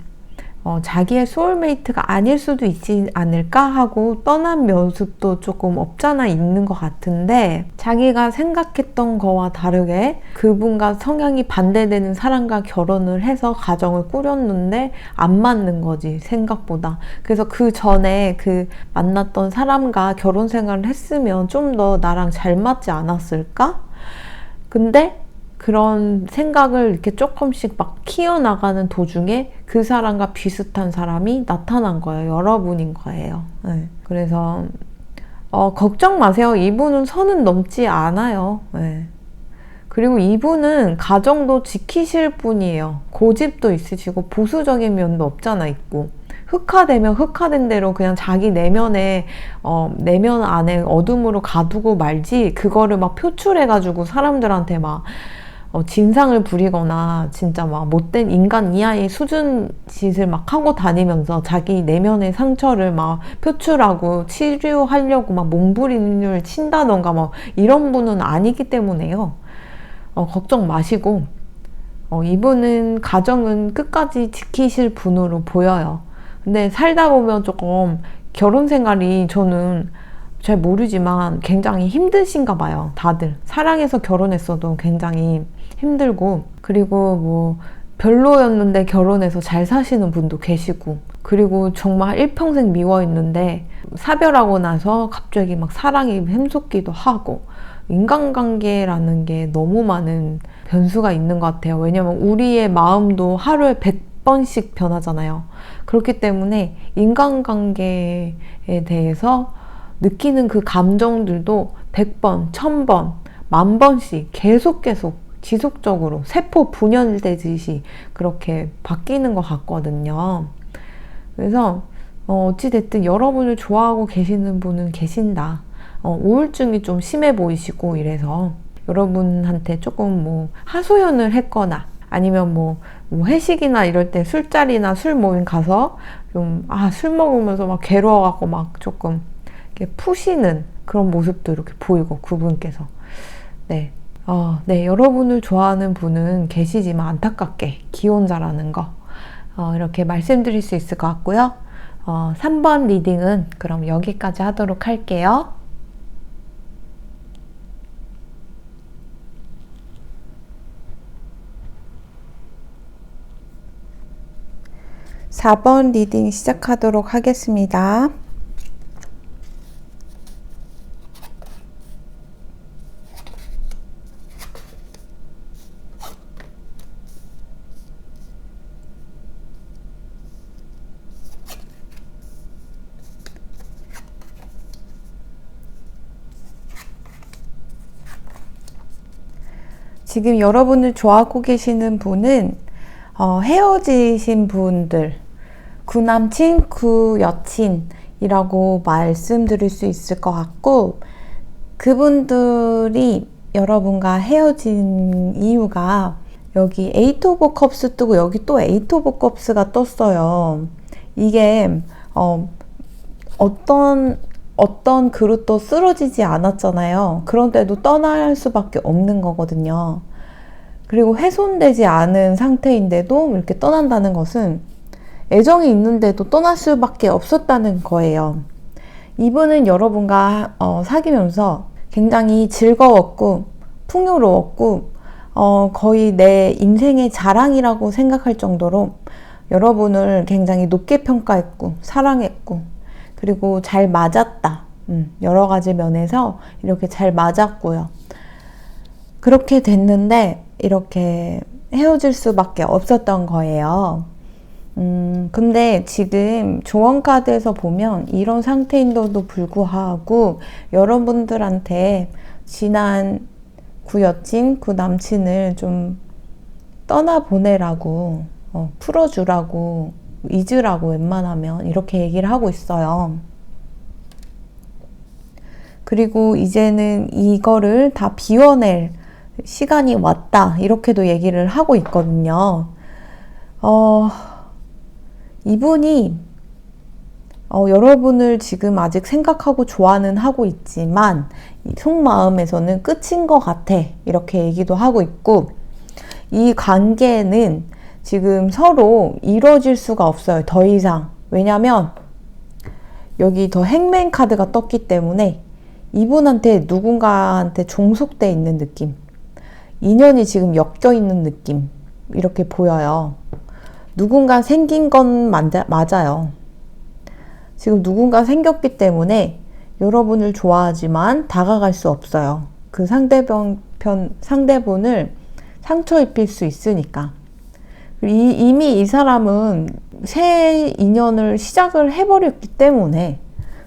자기의 소울메이트가 아닐 수도 있지 않을까 하고 떠난 모습도 조금 없잖아 있는 것 같은데, 자기가 생각했던 거와 다르게 그분과 성향이 반대되는 사람과 결혼을 해서 가정을 꾸렸는데 안 맞는 거지, 생각보다. 그래서 그 전에 그 만났던 사람과 결혼 생활을 했으면 좀 더 나랑 잘 맞지 않았을까? 근데 그런 생각을 이렇게 조금씩 막 키워나가는 도중에 그 사람과 비슷한 사람이 나타난 거예요. 여러분인 거예요. 네. 그래서 걱정 마세요. 이분은 선은 넘지 않아요. 네. 그리고 이분은 가정도 지키실 분이에요. 고집도 있으시고 보수적인 면도 없잖아 있고, 흑화되면 흑화된 대로 그냥 자기 내면에 내면 안에 어둠으로 가두고 말지, 그거를 막 표출해가지고 사람들한테 막 진상을 부리거나 진짜 막 못된 인간 이하의 수준 짓을 막 하고 다니면서 자기 내면의 상처를 막 표출하고 치료하려고 막 몸부림을 친다던가 막 이런 분은 아니기 때문에요. 걱정 마시고, 이분은 가정은 끝까지 지키실 분으로 보여요. 근데 살다 보면 조금 결혼 생활이, 저는 잘 모르지만 굉장히 힘드신가 봐요. 다들 사랑해서 결혼했어도 굉장히 힘들고, 그리고 뭐 별로였는데 결혼해서 잘 사시는 분도 계시고, 그리고 정말 일평생 미워 있는데 사별하고 나서 갑자기 막 사랑이 샘솟기도 하고, 인간관계라는 게 너무 많은 변수가 있는 것 같아요. 왜냐면 우리의 마음도 하루에 100번씩 변하잖아요. 그렇기 때문에 인간관계에 대해서 느끼는 그 감정들도 100번, 1000번, 10,000번씩 계속 지속적으로 세포 분열되듯이 그렇게 바뀌는 것 같거든요. 그래서 어찌됐든 여러분을 좋아하고 계시는 분은 계신다. 우울증이 좀 심해 보이시고 이래서 여러분한테 조금 뭐 하소연을 했거나, 아니면 뭐 회식이나 이럴 때 술자리나 술 모임 가서 좀 술 먹으면서 막 괴로워갖고 막 조금 이렇게 푸시는 그런 모습도 이렇게 보이고, 그분께서. 네. 네, 여러분을 좋아하는 분은 계시지만 안타깝게 기혼자라는 거 이렇게 말씀드릴 수 있을 것 같고요. 3번 리딩은 그럼 여기까지 하도록 할게요. 4번 리딩 시작하도록 하겠습니다. 지금 여러분을 좋아하고 계시는 분은 헤어지신 분들, 구남친, 구여친이라고 말씀드릴 수 있을 것 같고, 그분들이 여러분과 헤어진 이유가, 여기 에이트 오브 컵스 뜨고 여기 또 에이트 오브 컵스가 떴어요. 이게 어떤 그릇도 쓰러지지 않았잖아요. 그런데도 떠날 수밖에 없는 거거든요. 그리고 훼손되지 않은 상태인데도 이렇게 떠난다는 것은 애정이 있는데도 떠날 수밖에 없었다는 거예요. 이분은 여러분과 사귀면서 굉장히 즐거웠고 풍요로웠고 거의 내 인생의 자랑이라고 생각할 정도로 여러분을 굉장히 높게 평가했고 사랑했고, 그리고 잘 맞았다. 여러 가지 면에서 이렇게 잘 맞았고요. 그렇게 됐는데 이렇게 헤어질 수밖에 없었던 거예요. 근데 지금 조언 카드에서 보면 이런 상태인데도 불구하고 여러분들한테 지난 구여친, 구남친을 좀 떠나보내라고, 풀어주라고, 잊으라고 웬만하면 이렇게 얘기를 하고 있어요. 그리고 이제는 이거를 다 비워낼 시간이 왔다, 이렇게도 얘기를 하고 있거든요. 이분이 여러분을 지금 아직 생각하고 좋아는 하고 있지만 속마음에서는 끝인 것 같아, 이렇게 얘기도 하고 있고, 이 관계는 지금 서로 이루어질 수가 없어요. 더 이상. 왜냐면 여기 더 행맨 카드가 떴기 때문에 이분한테 누군가한테 종속돼 있는 느낌, 인연이 지금 엮여 있는 느낌, 이렇게 보여요. 누군가 생긴 건 맞아요. 지금 누군가 생겼기 때문에 여러분을 좋아하지만 다가갈 수 없어요. 그 상대분을 상처 입힐 수 있으니까. 이미 이 사람은 새 인연을 시작을 해버렸기 때문에,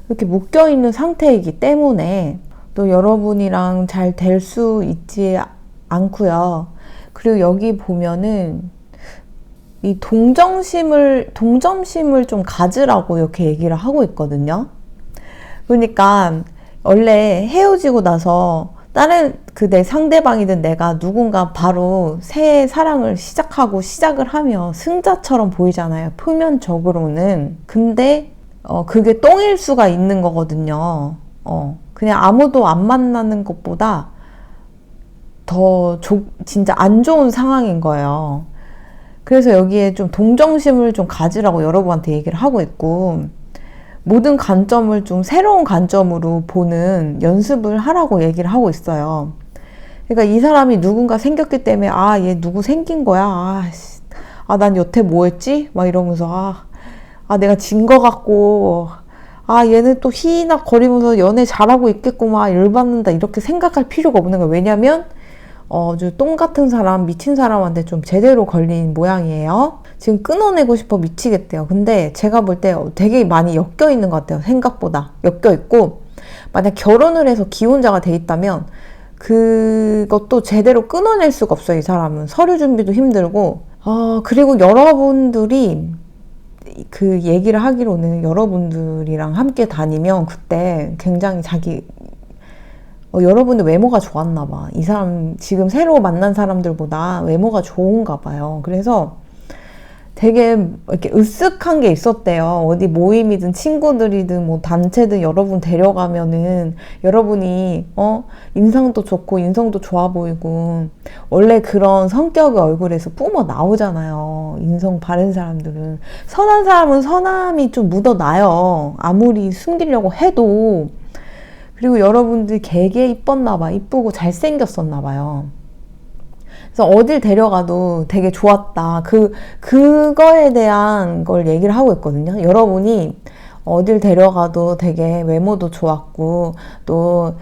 이렇게 묶여있는 상태이기 때문에 또 여러분이랑 잘 될 수 있지 않고요. 그리고 여기 보면은 이 동정심을 좀 가지라고 이렇게 얘기를 하고 있거든요. 그러니까 원래 헤어지고 나서 다른 내 상대방이든 내가 누군가 바로 새 사랑을 시작을 하면 승자처럼 보이잖아요. 표면적으로는. 근데 그게 똥일 수가 있는 거거든요. 그냥 아무도 안 만나는 것보다 진짜 안 좋은 상황인 거예요. 그래서 여기에 좀 동정심을 좀 가지라고 여러분한테 얘기를 하고 있고, 모든 관점을 좀 새로운 관점으로 보는 연습을 하라고 얘기를 하고 있어요. 그러니까 이 사람이 누군가 생겼기 때문에, 얘 누구 생긴 거야. 난 여태 뭐 했지? 막 이러면서, 내가 진 거 같고, 얘는 또 희희낙 거리면서 연애 잘하고 있겠구만, 열받는다, 이렇게 생각할 필요가 없는 거예요. 왜냐면 똥 같은 사람, 미친 사람한테 좀 제대로 걸린 모양이에요. 지금 끊어내고 싶어 미치겠대요. 근데 제가 볼 때 되게 많이 엮여 있는 것 같아요. 생각보다 엮여 있고, 만약 결혼을 해서 기혼자가 돼 있다면 그것도 제대로 끊어낼 수가 없어요. 이 사람은 서류 준비도 힘들고. 그리고 여러분들이 그 얘기를 하기로는 여러분들이랑 함께 다니면 그때 굉장히 여러분의 외모가 좋았나 봐. 이 사람 지금 새로 만난 사람들보다 외모가 좋은가 봐요. 그래서 되게 이렇게 으쓱한 게 있었대요. 어디 모임이든 친구들이든 뭐 단체든 여러분 데려가면은 여러분이 인상도 좋고 인성도 좋아 보이고, 원래 그런 성격의 얼굴에서 뿜어 나오잖아요. 인성 바른 사람들은. 선한 사람은 선함이 좀 묻어나요. 아무리 숨기려고 해도. 그리고 여러분들 되게 이뻤나 봐. 이쁘고 잘생겼었나 봐요. 그래서 어딜 데려가도 되게 좋았다. 그거에 대한 걸 얘기를 하고 있거든요. 여러분이 어딜 데려가도 되게 외모도 좋았고, 또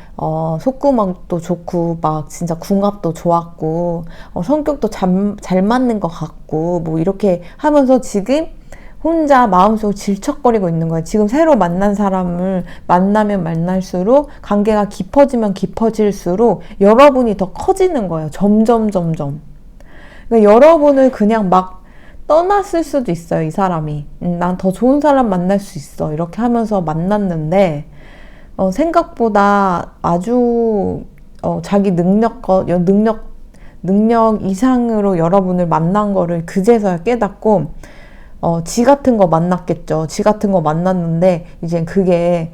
속구막도 좋고, 막 진짜 궁합도 좋았고, 성격도 잘 맞는 것 같고, 뭐 이렇게 하면서 지금 혼자 마음속으로 질척거리고 있는 거예요. 지금 새로 만난 사람을 만나면 만날수록, 관계가 깊어지면 깊어질수록 여러분이 더 커지는 거예요. 점점. 그러니까 여러분을 그냥 막 떠났을 수도 있어요. 이 사람이. 난 더 좋은 사람 만날 수 있어. 이렇게 하면서 만났는데 생각보다 아주 자기 능력 이상으로 여러분을 만난 거를 그제서야 깨닫고, 지 같은 거 만났겠죠. 지 같은 거 만났는데 이제 그게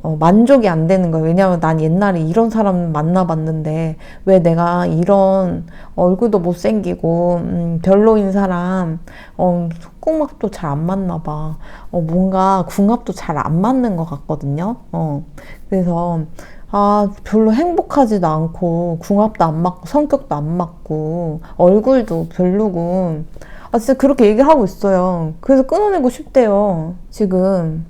만족이 안 되는 거예요. 왜냐하면 난 옛날에 이런 사람 만나봤는데 왜 내가 이런 얼굴도 못생기고 별로인 사람, 속궁합도 잘 안 맞나 봐. 뭔가 궁합도 잘 안 맞는 것 같거든요. 그래서 별로 행복하지도 않고, 궁합도 안 맞고, 성격도 안 맞고, 얼굴도 별로고, 진짜 그렇게 얘기를 하고 있어요. 그래서 끊어내고 싶대요, 지금.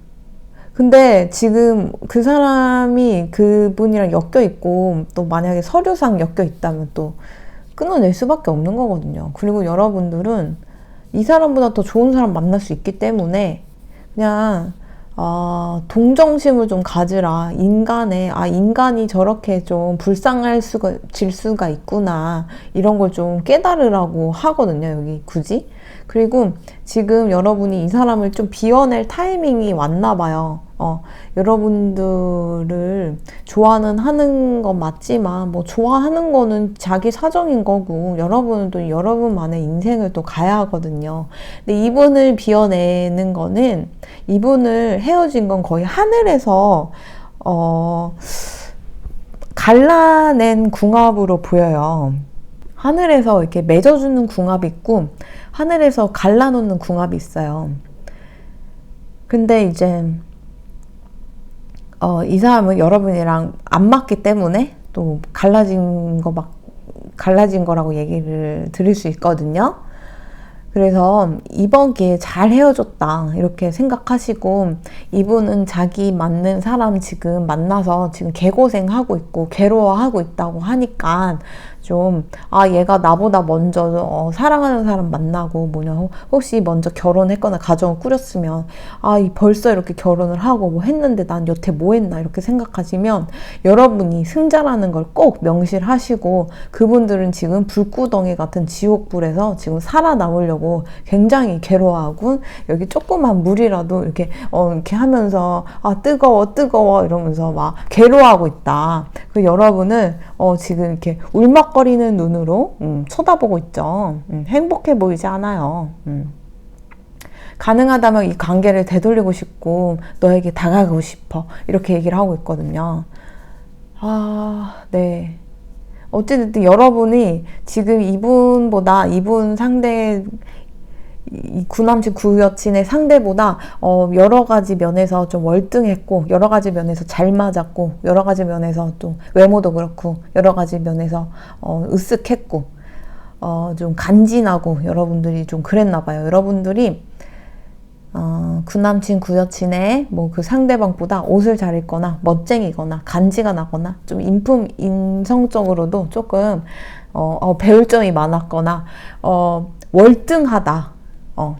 근데 지금 그 사람이 그분이랑 엮여 있고, 또 만약에 서류상 엮여 있다면 또 끊어낼 수밖에 없는 거거든요. 그리고 여러분들은 이 사람보다 더 좋은 사람 만날 수 있기 때문에 그냥 동정심을 좀 가지라. 인간이 저렇게 좀 질 수가 있구나. 이런 걸 좀 깨달으라고 하거든요, 여기 굳이. 그리고 지금 여러분이 이 사람을 좀 비워낼 타이밍이 왔나 봐요. 여러분들을 하는 건 맞지만, 뭐 좋아하는 거는 자기 사정인 거고, 여러분은 또 여러분만의 인생을 또 가야 하거든요. 근데 이분을 비워내는 거는, 이분을 헤어진 건 거의 하늘에서 갈라낸 궁합으로 보여요. 하늘에서 이렇게 맺어주는 궁합이 있고 하늘에서 갈라놓는 궁합이 있어요. 근데 이제 이 사람은 여러분이랑 안 맞기 때문에 또 갈라진 거라고 얘기를 드릴 수 있거든요. 그래서 이번 기회에 잘 헤어졌다 이렇게 생각하시고, 이분은 자기 맞는 사람 지금 만나서 지금 개고생하고 있고 괴로워하고 있다고 하니까 좀 얘가 나보다 먼저 사랑하는 사람 만나고 혹시 먼저 결혼했거나 가정을 꾸렸으면 벌써 이렇게 결혼을 하고 뭐 했는데 난 여태 뭐 했나 이렇게 생각하시면 여러분이 승자라는 걸 꼭 명실하시고, 그분들은 지금 불구덩이 같은 지옥불에서 지금 살아남으려고 굉장히 괴로워하고, 여기 조그만 물이라도 이렇게 이렇게 하면서 뜨거워 이러면서 막 괴로워하고 있다. 그 여러분은 지금 이렇게 울먹거리는 눈으로 쳐다보고 있죠. 행복해 보이지 않아요. 가능하다면 이 관계를 되돌리고 싶고 너에게 다가가고 싶어 이렇게 얘기를 하고 있거든요. 네. 어쨌든 여러분이 지금 이분 상대, 이 구남친 구여친의 상대보다 여러 가지 면에서 좀 월등했고, 여러 가지 면에서 잘 맞았고, 여러 가지 면에서 또 외모도 그렇고, 여러 가지 면에서 으쓱했고, 좀 간지나고, 여러분들이 좀 그랬나 봐요. 여러분들이 구남친 구여친의 그 상대방보다 옷을 잘 입거나 멋쟁이거나 간지가 나거나 좀 인성적으로도 조금 배울 점이 많았거나 월등하다,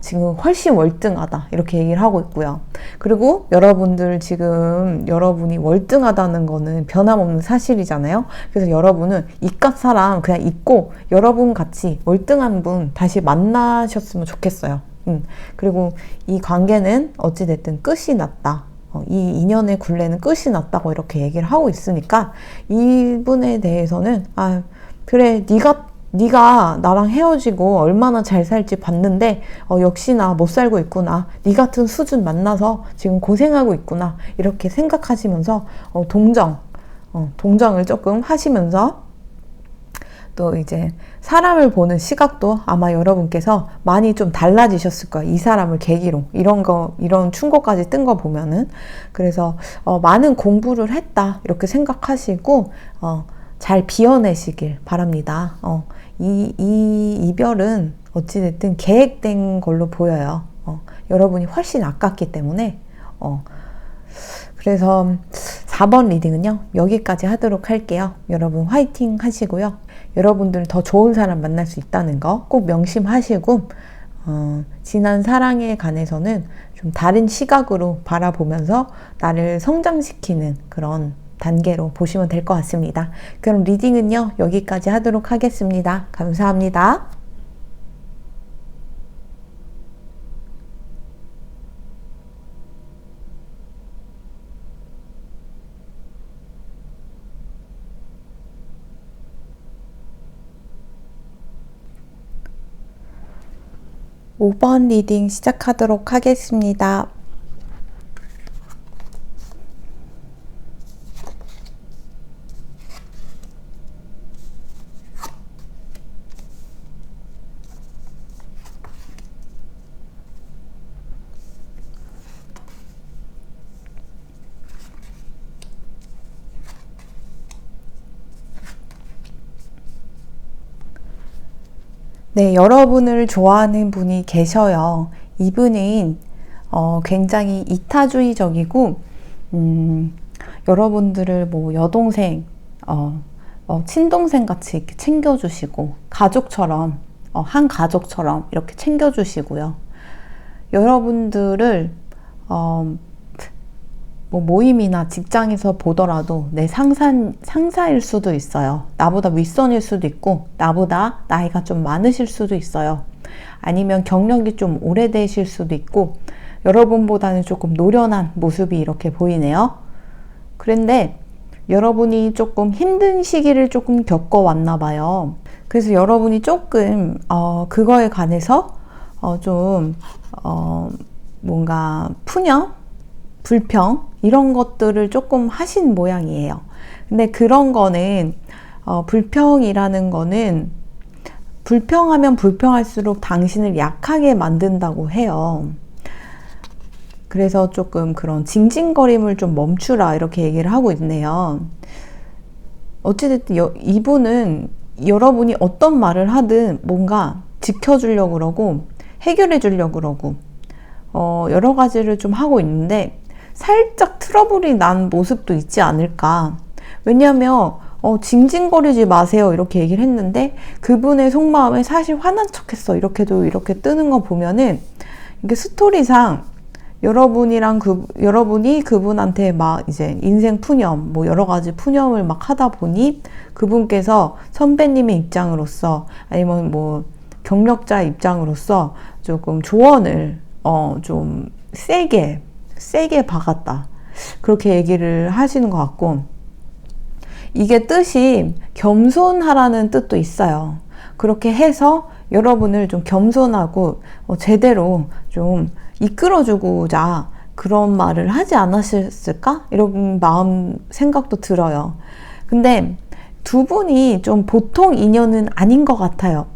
지금 훨씬 월등하다 이렇게 얘기를 하고 있고요. 그리고 여러분들 지금 여러분이 월등하다는 거는 변함없는 사실이잖아요. 그래서 여러분은 이깟 사람 그냥 잊고 여러분 같이 월등한 분 다시 만나셨으면 좋겠어요. 그리고 이 관계는 어찌됐든 끝이 났다. 이 인연의 굴레는 끝이 났다고 이렇게 얘기를 하고 있으니까, 이분에 대해서는 그래, 네가 나랑 헤어지고 얼마나 잘 살지 봤는데 역시나 못 살고 있구나. 네 같은 수준 만나서 지금 고생하고 있구나. 이렇게 생각하시면서 동정을 조금 하시면서, 또 이제 사람을 보는 시각도 아마 여러분께서 많이 좀 달라지셨을 거예요. 이 사람을 계기로 이런 충고까지 뜬 거 보면은. 그래서 많은 공부를 했다 이렇게 생각하시고 잘 비워내시길 바랍니다. 이 이별은 어찌됐든 계획된 걸로 보여요. 여러분이 훨씬 아깝기 때문에. 그래서 4번 리딩은요, 여기까지 하도록 할게요. 여러분 화이팅 하시고요. 여러분들 더 좋은 사람 만날 수 있다는 거 꼭 명심하시고, 지난 사랑에 관해서는 좀 다른 시각으로 바라보면서 나를 성장시키는 그런 단계로 보시면 될 것 같습니다. 그럼 리딩은요, 여기까지 하도록 하겠습니다. 감사합니다. 5번 리딩 시작하도록 하겠습니다. 네, 여러분을 좋아하는 분이 계셔요. 이분은 굉장히 이타주의적이고, 여러분들을 여동생, 친동생 같이 이렇게 챙겨주시고, 가족처럼, 한 가족처럼 이렇게 챙겨주시고요. 여러분들을 모임이나 직장에서 보더라도 내 상사일 수도 있어요. 나보다 윗선일 수도 있고, 나보다 나이가 좀 많으실 수도 있어요. 아니면 경력이 좀 오래되실 수도 있고, 여러분보다는 조금 노련한 모습이 이렇게 보이네요. 그런데 여러분이 조금 힘든 시기를 조금 겪어왔나 봐요. 그래서 여러분이 조금 그거에 관해서 뭔가 푸념? 불평? 이런 것들을 조금 하신 모양이에요. 근데 그런 거는 불평이라는 거는 불평하면 불평할수록 당신을 약하게 만든다고 해요. 그래서 조금 그런 징징거림을 좀 멈추라 이렇게 얘기를 하고 있네요. 어찌됐든 이분은 여러분이 어떤 말을 하든 뭔가 지켜주려고 그러고 해결해 주려고 그러고 여러 가지를 좀 하고 있는데 살짝 트러블이 난 모습도 있지 않을까. 왜냐하면 징징거리지 마세요 이렇게 얘기를 했는데 그분의 속마음에 사실 화난 척했어 이렇게도 이렇게 뜨는 거 보면은 이게 스토리상 여러분이 그분한테 막 이제 인생 푸념, 뭐 여러 가지 푸념을 막 하다 보니 그분께서 선배님의 입장으로서 아니면 뭐 경력자 입장으로서 조금 조언을 좀 세게 박았다. 그렇게 얘기를 하시는 것 같고 이게 뜻이 겸손하라는 뜻도 있어요. 그렇게 해서 여러분을 좀 겸손하고 제대로 좀 이끌어주고자 그런 말을 하지 않으셨을까? 이런 생각도 들어요. 근데 두 분이 좀 보통 인연은 아닌 것 같아요.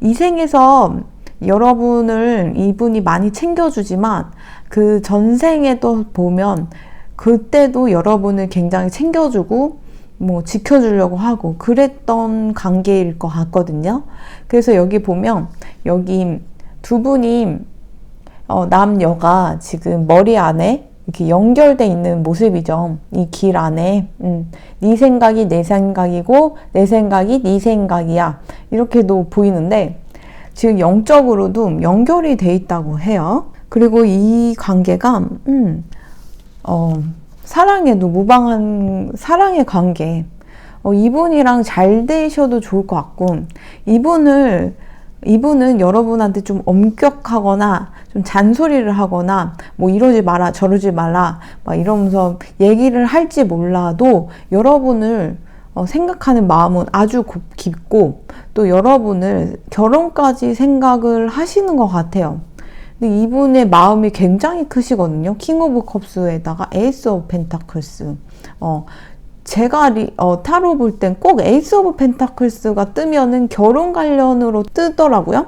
이 생에서 여러분을 이분이 많이 챙겨주지만 그 전생에도 보면 그때도 여러분을 굉장히 챙겨주고 뭐 지켜주려고 하고 그랬던 관계일 것 같거든요. 그래서 여기 보면 여기 두 분이 남녀가 지금 머리 안에 이렇게 연결돼 있는 모습이죠. 이 길 안에 네 생각이 내 생각이고 내 생각이 네 생각이야 이렇게도 보이는데 지금 영적으로도 연결이 돼 있다고 해요. 그리고 이 관계가 사랑에도 무방한 사랑의 관계. 이분이랑 잘 되셔도 좋을 것 같고 이분은 여러분한테 좀 엄격하거나 좀 잔소리를 하거나 뭐 이러지 마라 저러지 말라 막 이러면서 얘기를 할지 몰라도 여러분을 생각하는 마음은 아주 깊고 또 여러분을 결혼까지 생각을 하시는 것 같아요. 근데 이분의 마음이 굉장히 크시거든요. 킹 오브 컵스에다가 에이스 오브 펜타클스. 제가 타로 볼 땐 꼭 에이스 오브 펜타클스가 뜨면은 결혼 관련으로 뜨더라고요.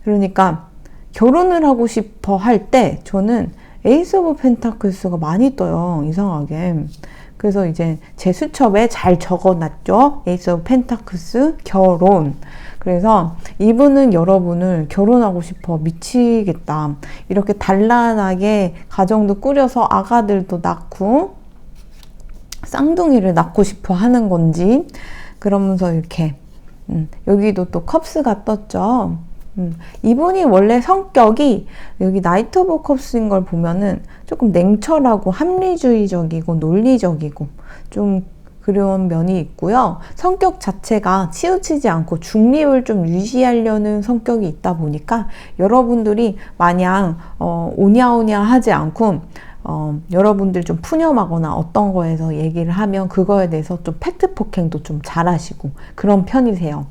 그러니까 결혼을 하고 싶어 할 때 저는 에이스 오브 펜타클스가 많이 떠요. 이상하게. 그래서 이제 제 수첩에 잘 적어놨죠. 에이스 오브 펜타클스 결혼. 그래서 이분은 여러분을 결혼하고 싶어 미치겠다. 이렇게 단란하게 가정도 꾸려서 아가들도 낳고 쌍둥이를 낳고 싶어 하는 건지 그러면서 이렇게 여기도 또 컵스가 떴죠. 이분이 원래 성격이 여기 나이트 오브 컵스인 걸 보면은 조금 냉철하고 합리주의적이고 논리적이고 좀 그런 면이 있고요. 성격 자체가 치우치지 않고 중립을 좀 유지하려는 성격이 있다 보니까 여러분들이 마냥 오냐오냐 하지 않고 여러분들 좀 푸념하거나 어떤 거에서 얘기를 하면 그거에 대해서 좀 팩트 폭행도 좀 잘하시고 그런 편이세요.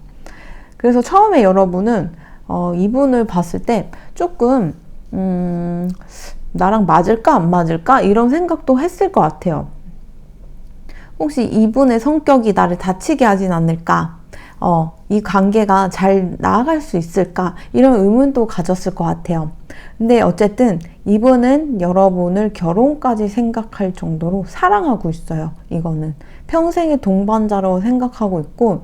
그래서 처음에 여러분은 이분을 봤을 때 조금 나랑 맞을까 안 맞을까 이런 생각도 했을 것 같아요. 혹시 이분의 성격이 나를 다치게 하진 않을까? 이 관계가 잘 나아갈 수 있을까? 이런 의문도 가졌을 것 같아요. 근데 어쨌든 이분은 여러분을 결혼까지 생각할 정도로 사랑하고 있어요. 이거는 평생의 동반자로 생각하고 있고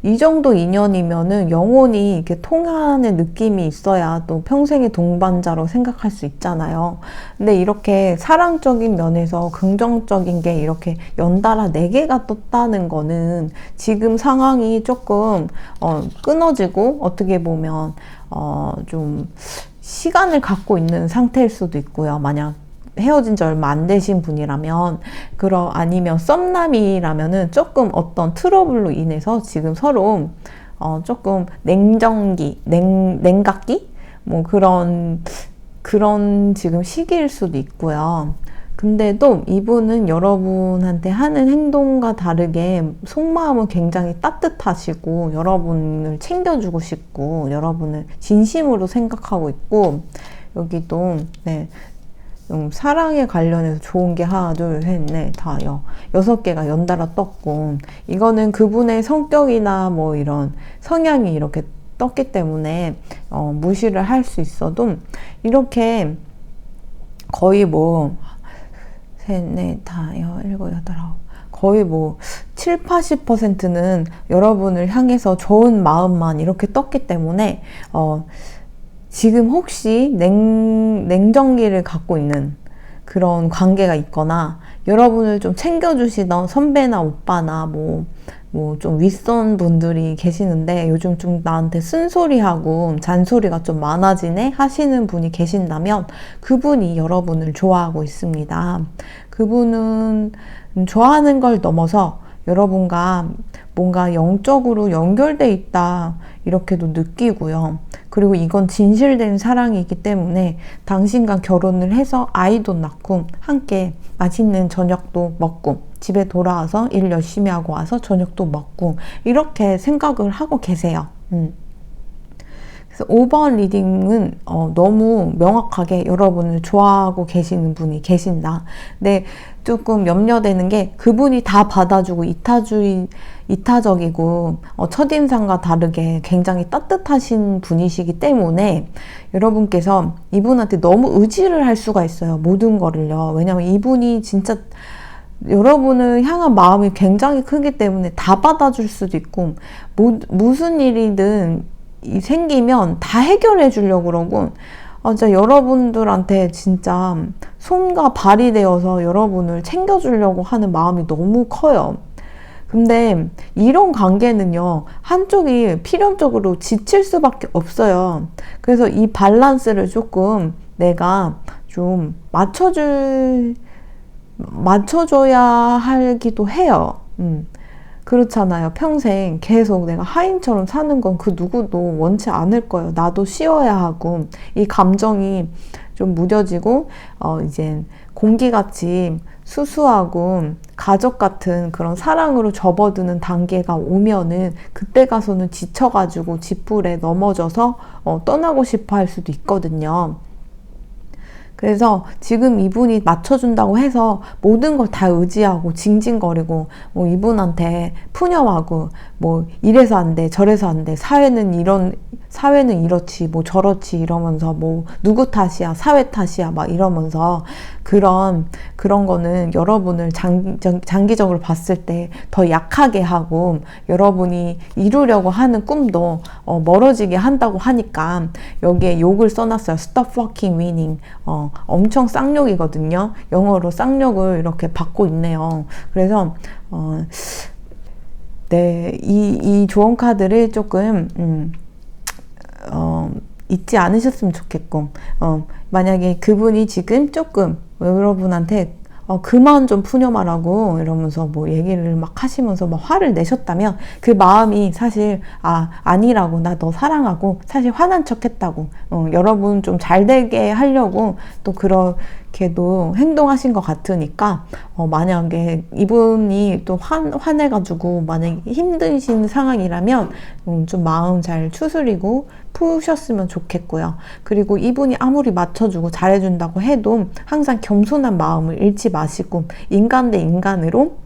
이 정도 인연이면은 영혼이 이렇게 통하는 느낌이 있어야 또 평생의 동반자로 생각할 수 있잖아요. 근데 이렇게 사랑적인 면에서 긍정적인 게 이렇게 연달아 4개가 떴다는 거는 지금 상황이 조금 끊어지고 어떻게 보면 좀 시간을 갖고 있는 상태일 수도 있고요. 만약 헤어진 지 얼마 안 되신 분이라면 아니면 썸남이라면은 조금 어떤 트러블로 인해서 지금 서로 조금 냉각기 뭐 그런 지금 시기일 수도 있고요. 근데도 이분은 여러분한테 하는 행동과 다르게 속마음은 굉장히 따뜻하시고 여러분을 챙겨주고 싶고 여러분을 진심으로 생각하고 있고 여기도 네. 사랑에 관련해서 좋은 게 하나, 둘, 셋, 넷, 다 6개가 연달아 떴고 이거는 그분의 성격이나 뭐 이런 성향이 이렇게 떴기 때문에 무시를 할 수 있어도 이렇게 거의 뭐 셋, 넷, 다, 일곱, 여덟, 아홉 거의 뭐 7, 80%는 여러분을 향해서 좋은 마음만 이렇게 떴기 때문에 지금 혹시 냉정기를 갖고 있는 그런 관계가 있거나 여러분을 좀 챙겨주시던 선배나 오빠나 뭐 좀 윗선 분들이 계시는데 요즘 좀 나한테 쓴소리하고 잔소리가 좀 많아지네 하시는 분이 계신다면 그분이 여러분을 좋아하고 있습니다. 그분은 좋아하는 걸 넘어서 여러분과 뭔가 영적으로 연결돼 있다 이렇게도 느끼고요. 그리고 이건 진실된 사랑이기 때문에 당신과 결혼을 해서 아이도 낳고 함께 맛있는 저녁도 먹고 집에 돌아와서 일 열심히 하고 와서 저녁도 먹고 이렇게 생각을 하고 계세요. 그래서 5번 리딩은 너무 명확하게 여러분을 좋아하고 계시는 분이 계신다. 근데 조금 염려되는 게 그분이 다 받아주고 이타적이고 첫인상과 다르게 굉장히 따뜻하신 분이시기 때문에 여러분께서 이분한테 너무 의지를 할 수가 있어요. 모든 거를요. 왜냐면 이분이 진짜 여러분을 향한 마음이 굉장히 크기 때문에 다 받아줄 수도 있고 무슨 일이든 생기면 다 해결해 주려고 그러고 진짜 여러분들한테 진짜 손과 발이 되어서 여러분을 챙겨주려고 하는 마음이 너무 커요. 근데 이런 관계는요, 한쪽이 필연적으로 지칠 수밖에 없어요. 그래서 이 밸런스를 조금 내가 좀 맞춰줘야 하기도 해요. 그렇잖아요. 평생 계속 내가 하인처럼 사는 건 그 누구도 원치 않을 거예요. 나도 쉬어야 하고 이 감정이 좀 무뎌지고 이제 공기같이 수수하고 가족 같은 그런 사랑으로 접어드는 단계가 오면은 그때 가서는 지쳐가지고 짓불에 넘어져서 떠나고 싶어 할 수도 있거든요. 그래서 지금 이분이 맞춰준다고 해서 모든 걸 다 의지하고 징징거리고 이분한테 푸념하고 이래서 안 돼, 저래서 안 돼, 사회는 이렇지, 저렇지 이러면서 누구 탓이야, 사회 탓이야 막 이러면서 그런 거는 여러분을 장기적으로 봤을 때 더 약하게 하고 여러분이 이루려고 하는 꿈도 멀어지게 한다고 하니까 여기에 욕을 써놨어요. Stop fucking winning. 엄청 쌍욕이거든요. 영어로 쌍욕을 이렇게 받고 있네요. 그래서 네, 이 조언 카드를 조금 잊지 않으셨으면 좋겠고 만약에 그분이 지금 조금 여러분한테 그만 좀 푸념하라고 이러면서 얘기를 막 하시면서 막 화를 내셨다면 그 마음이 사실 아니라고, 나 너 사랑하고 사실 화난 척 했다고 여러분 좀 잘 되게 하려고 또 그렇게도 행동하신 것 같으니까 만약에 이분이 또 화내가지고 만약에 힘드신 상황이라면 좀 마음 잘 추스리고 푸셨으면 좋겠고요. 그리고 이분이 아무리 맞춰주고 잘해준다고 해도 항상 겸손한 마음을 잃지 마시고 인간 대 인간으로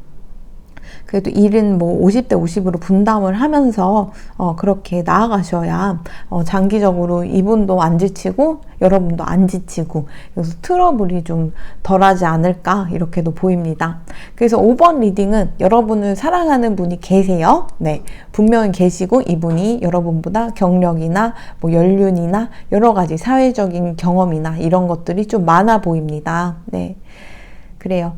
그래도 일은 50대 50으로 분담을 하면서 그렇게 나아가셔야 장기적으로 이분도 안 지치고 여러분도 안 지치고 그래서 트러블이 좀 덜하지 않을까 이렇게도 보입니다. 그래서 5번 리딩은 여러분을 사랑하는 분이 계세요. 네, 분명히 계시고 이분이 여러분보다 경력이나 연륜이나 여러 가지 사회적인 경험이나 이런 것들이 좀 많아 보입니다. 네, 그래요.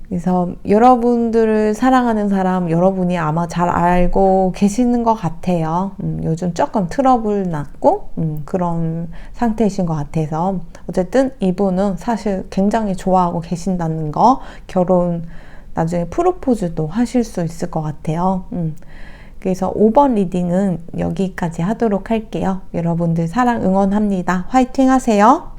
그래서 여러분들을 사랑하는 사람 여러분이 아마 잘 알고 계시는 것 같아요. 요즘 조금 트러블 났고 그런 상태이신 것 같아서 어쨌든 이분은 사실 굉장히 좋아하고 계신다는 거, 결혼 나중에 프로포즈도 하실 수 있을 것 같아요. 그래서 5번 리딩은 여기까지 하도록 할게요. 여러분들 사랑 응원합니다. 화이팅 하세요.